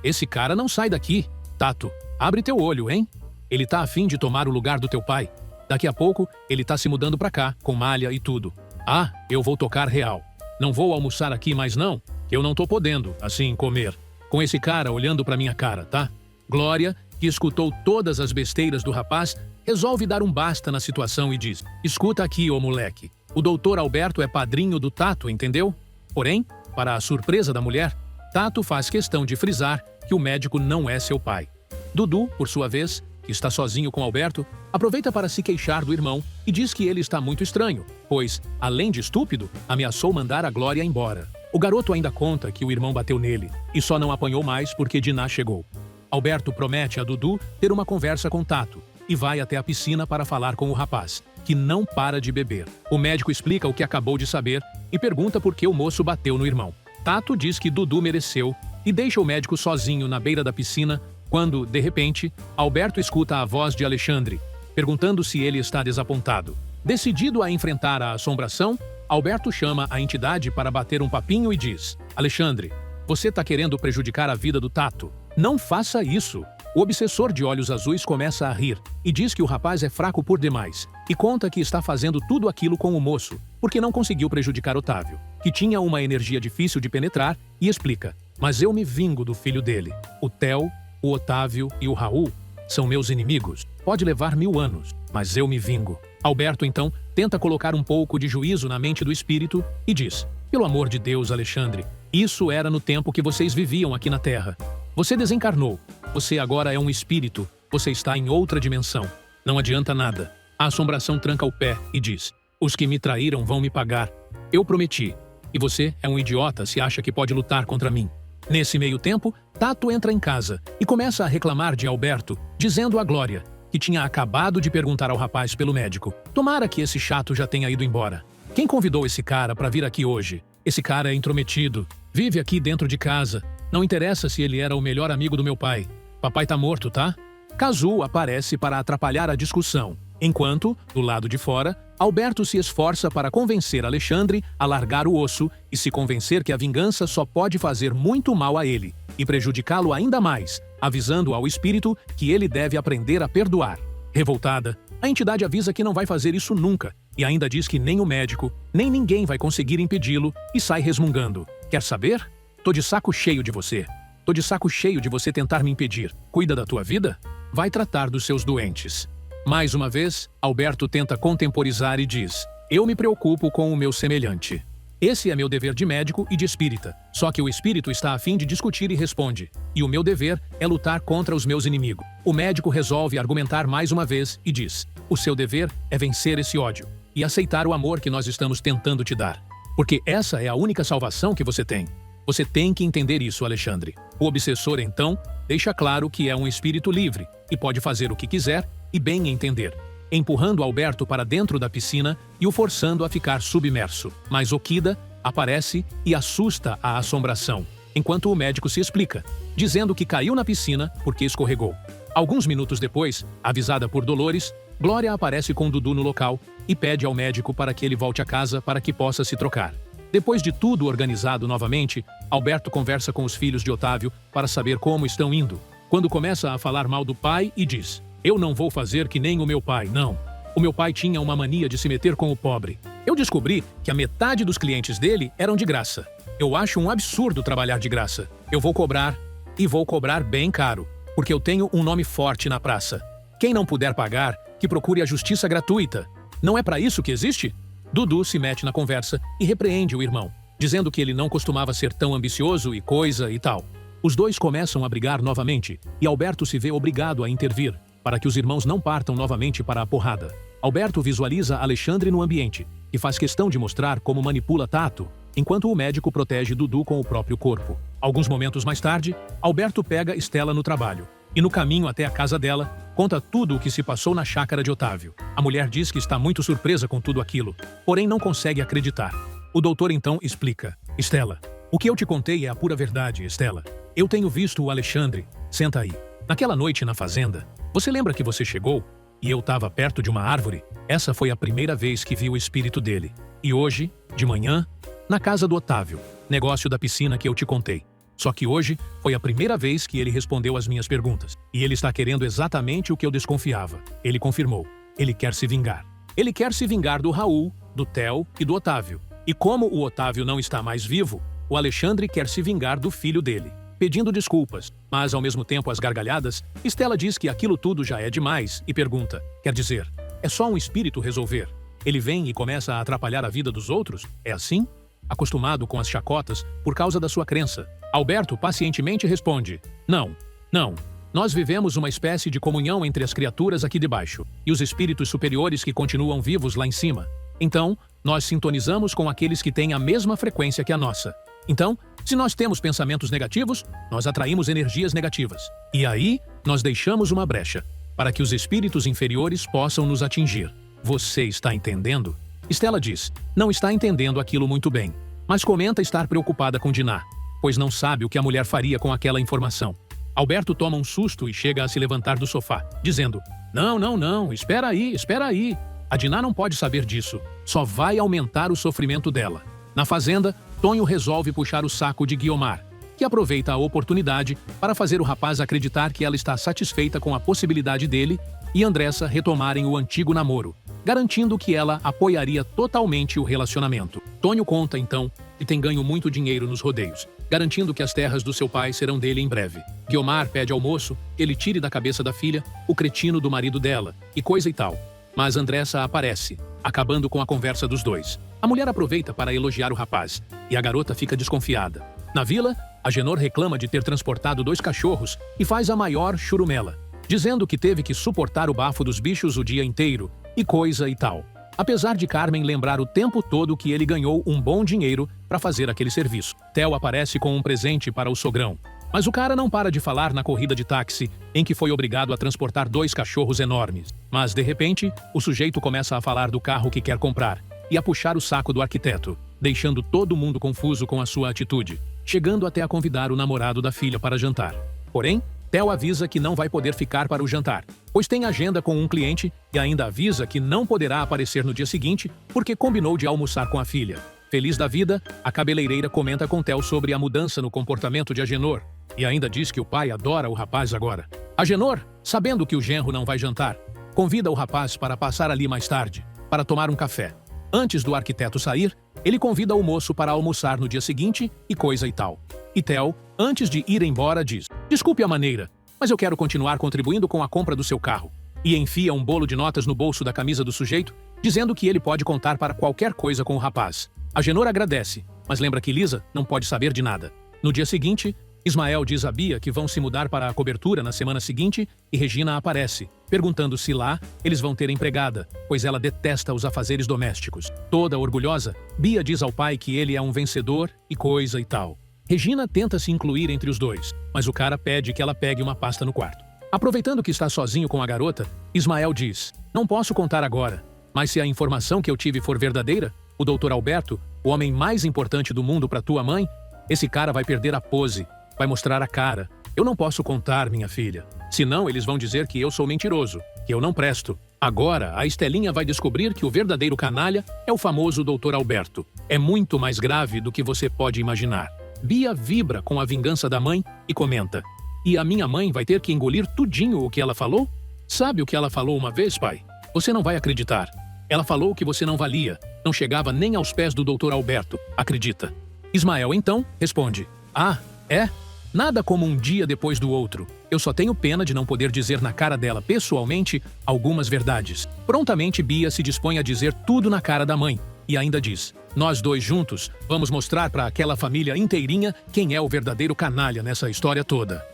esse cara não sai daqui. Tato, abre teu olho, hein? Ele tá afim de tomar o lugar do teu pai. Daqui a pouco, ele tá se mudando pra cá, com malha e tudo. Ah, eu vou tocar real. Não vou almoçar aqui mais não, que eu não tô podendo, assim, comer. Com esse cara olhando pra minha cara, tá? Glória, que escutou todas as besteiras do rapaz, resolve dar um basta na situação e diz: escuta aqui, ô moleque. O doutor Alberto é padrinho do Tato, entendeu? Porém, para a surpresa da mulher, Tato faz questão de frisar que o médico não é seu pai. Dudu, por sua vez, que está sozinho com Alberto, aproveita para se queixar do irmão e diz que ele está muito estranho, pois, além de estúpido, ameaçou mandar a Glória embora. O garoto ainda conta que o irmão bateu nele e só não apanhou mais porque Diná chegou. Alberto promete a Dudu ter uma conversa com Tato e vai até a piscina para falar com o rapaz, que não para de beber. O médico explica o que acabou de saber e pergunta por que o moço bateu no irmão. Tato diz que Dudu mereceu e deixa o médico sozinho na beira da piscina quando, de repente, Alberto escuta a voz de Alexandre, perguntando se ele está desapontado. Decidido a enfrentar a assombração, Alberto chama a entidade para bater um papinho e diz: Alexandre, você tá querendo prejudicar a vida do Tato? Não faça isso! O obsessor de olhos azuis começa a rir e diz que o rapaz é fraco por demais e conta que está fazendo tudo aquilo com o moço porque não conseguiu prejudicar Otávio, que tinha uma energia difícil de penetrar, e explica: mas eu me vingo do filho dele. O Theo, o Otávio e o Raul são meus inimigos. Pode levar 1000 anos, mas eu me vingo. Alberto, então, tenta colocar um pouco de juízo na mente do espírito e diz: pelo amor de Deus, Alexandre, isso era no tempo que vocês viviam aqui na Terra. Você desencarnou. Você agora é um espírito. Você está em outra dimensão. Não adianta nada. A assombração tranca o pé e diz: os que me traíram vão me pagar. Eu prometi. E você é um idiota se acha que pode lutar contra mim. Nesse meio tempo, Tato entra em casa e começa a reclamar de Alberto, dizendo a Glória que tinha acabado de perguntar ao rapaz pelo médico. Tomara que esse chato já tenha ido embora. Quem convidou esse cara para vir aqui hoje? Esse cara é intrometido. Vive aqui dentro de casa. Não interessa se ele era o melhor amigo do meu pai. Papai tá morto, tá? Cazu aparece para atrapalhar a discussão, enquanto, do lado de fora, Alberto se esforça para convencer Alexandre a largar o osso e se convencer que a vingança só pode fazer muito mal a ele e prejudicá-lo ainda mais, avisando ao espírito que ele deve aprender a perdoar. Revoltada, a entidade avisa que não vai fazer isso nunca e ainda diz que nem o médico, nem ninguém vai conseguir impedi-lo e sai resmungando. Quer saber? Tô de saco cheio de você. Tô de saco cheio de você tentar me impedir. Cuida da tua vida? Vai tratar dos seus doentes. Mais uma vez, Alberto tenta contemporizar e diz: eu me preocupo com o meu semelhante. Esse é meu dever de médico e de espírita. Só que o espírito está a fim de discutir e responde: e o meu dever é lutar contra os meus inimigos. O médico resolve argumentar mais uma vez e diz: o seu dever é vencer esse ódio e aceitar o amor que nós estamos tentando te dar. Porque essa é a única salvação que você tem. Você tem que entender isso, Alexandre. O obsessor, então, deixa claro que é um espírito livre e pode fazer o que quiser e bem entender, empurrando Alberto para dentro da piscina e o forçando a ficar submerso. Mas Okida aparece e assusta a assombração, enquanto o médico se explica, dizendo que caiu na piscina porque escorregou. Alguns minutos depois, avisada por Dolores, Glória aparece com Dudu no local e pede ao médico para que ele volte a casa para que possa se trocar. Depois de tudo organizado novamente, Alberto conversa com os filhos de Otávio para saber como estão indo, quando começa a falar mal do pai e diz: eu não vou fazer que nem o meu pai, não. O meu pai tinha uma mania de se meter com o pobre. Eu descobri que a metade dos clientes dele eram de graça. Eu acho um absurdo trabalhar de graça. Eu vou cobrar, e vou cobrar bem caro, porque eu tenho um nome forte na praça. Quem não puder pagar, que procure a justiça gratuita. Não é para isso que existe? Dudu se mete na conversa e repreende o irmão, dizendo que ele não costumava ser tão ambicioso e coisa e tal. Os dois começam a brigar novamente e Alberto se vê obrigado a intervir para que os irmãos não partam novamente para a porrada. Alberto visualiza Alexandre no ambiente e faz questão de mostrar como manipula Tato, enquanto o médico protege Dudu com o próprio corpo. Alguns momentos mais tarde, Alberto pega Estela no trabalho e, no caminho até a casa dela, conta tudo o que se passou na chácara de Otávio. A mulher diz que está muito surpresa com tudo aquilo, porém não consegue acreditar. O doutor então explica: Estela, o que eu te contei é a pura verdade, Estela. Eu tenho visto o Alexandre. Senta aí. Naquela noite na fazenda, você lembra que você chegou e eu estava perto de uma árvore? Essa foi a primeira vez que vi o espírito dele. E hoje, de manhã, na casa do Otávio, negócio da piscina que eu te contei. Só que hoje foi a primeira vez que ele respondeu às minhas perguntas. E ele está querendo exatamente o que eu desconfiava. Ele confirmou. Ele quer se vingar. Ele quer se vingar do Raul, do Theo e do Otávio. E como o Otávio não está mais vivo, o Alexandre quer se vingar do filho dele, pedindo desculpas. Mas, ao mesmo tempo, às gargalhadas, Estela diz que aquilo tudo já é demais e pergunta: quer dizer, é só um espírito resolver? Ele vem e começa a atrapalhar a vida dos outros? É assim? Acostumado com as chacotas por causa da sua crença, Alberto pacientemente responde: não, não. Nós vivemos uma espécie de comunhão entre as criaturas aqui debaixo e os espíritos superiores que continuam vivos lá em cima. Então, nós sintonizamos com aqueles que têm a mesma frequência que a nossa. Então, se nós temos pensamentos negativos, nós atraímos energias negativas. E aí, nós deixamos uma brecha para que os espíritos inferiores possam nos atingir. Você está entendendo? Stella diz, não está entendendo aquilo muito bem, mas comenta estar preocupada com Dinah, pois não sabe o que a mulher faria com aquela informação. Alberto toma um susto e chega a se levantar do sofá, dizendo, não, espera aí. A Dinah não pode saber disso, só vai aumentar o sofrimento dela. Na fazenda, Tonho resolve puxar o saco de Guiomar, que aproveita a oportunidade para fazer o rapaz acreditar que ela está satisfeita com a possibilidade dele e Andressa retomarem o antigo namoro, garantindo que ela apoiaria totalmente o relacionamento. Tonho conta, então, que tem ganho muito dinheiro nos rodeios, garantindo que as terras do seu pai serão dele em breve. Guiomar pede ao moço que ele tire da cabeça da filha o cretino do marido dela, e coisa e tal. Mas Andressa aparece, acabando com a conversa dos dois. A mulher aproveita para elogiar o rapaz, e a garota fica desconfiada. Na vila, Agenor reclama de ter transportado 2 cachorros e faz a maior churumela, dizendo que teve que suportar o bafo dos bichos o dia inteiro, e coisa e tal. Apesar de Carmen lembrar o tempo todo que ele ganhou um bom dinheiro para fazer aquele serviço. Theo aparece com um presente para o sogrão. Mas o cara não para de falar na corrida de táxi, em que foi obrigado a transportar 2 cachorros enormes. Mas, de repente, o sujeito começa a falar do carro que quer comprar e a puxar o saco do arquiteto, deixando todo mundo confuso com a sua atitude, chegando até a convidar o namorado da filha para jantar. Porém, Theo avisa que não vai poder ficar para o jantar, pois tem agenda com um cliente e ainda avisa que não poderá aparecer no dia seguinte porque combinou de almoçar com a filha. Feliz da vida, a cabeleireira comenta com Theo sobre a mudança no comportamento de Agenor e ainda diz que o pai adora o rapaz agora. Agenor, sabendo que o genro não vai jantar, convida o rapaz para passar ali mais tarde, para tomar um café. Antes do arquiteto sair, ele convida o moço para almoçar no dia seguinte e coisa e tal. E Theo, antes de ir embora, diz, desculpe a maneira, mas eu quero continuar contribuindo com a compra do seu carro. E enfia um bolo de notas no bolso da camisa do sujeito, dizendo que ele pode contar para qualquer coisa com o rapaz. Agenor agradece, mas lembra que Lisa não pode saber de nada. No dia seguinte, Ismael diz a Bia que vão se mudar para a cobertura na semana seguinte e Regina aparece, perguntando se lá eles vão ter empregada, pois ela detesta os afazeres domésticos. Toda orgulhosa, Bia diz ao pai que ele é um vencedor e coisa e tal. Regina tenta se incluir entre os dois, mas o cara pede que ela pegue uma pasta no quarto. Aproveitando que está sozinho com a garota, Ismael diz, não posso contar agora, mas se a informação que eu tive for verdadeira, o Dr. Alberto, o homem mais importante do mundo para tua mãe, esse cara vai perder a pose, vai mostrar a cara. Eu não posso contar, minha filha. Senão eles vão dizer que eu sou mentiroso, que eu não presto. Agora, a Estelinha vai descobrir que o verdadeiro canalha é o famoso Dr. Alberto. É muito mais grave do que você pode imaginar. Bia vibra com a vingança da mãe e comenta, e a minha mãe vai ter que engolir tudinho o que ela falou? Sabe o que ela falou uma vez, pai? Você não vai acreditar. Ela falou que você não valia, não chegava nem aos pés do Dr. Alberto, acredita? Ismael, então, responde, ah, é? Nada como um dia depois do outro. Eu só tenho pena de não poder dizer na cara dela pessoalmente algumas verdades. Prontamente Bia se dispõe a dizer tudo na cara da mãe. E ainda diz, nós dois juntos vamos mostrar para aquela família inteirinha quem é o verdadeiro canalha nessa história toda.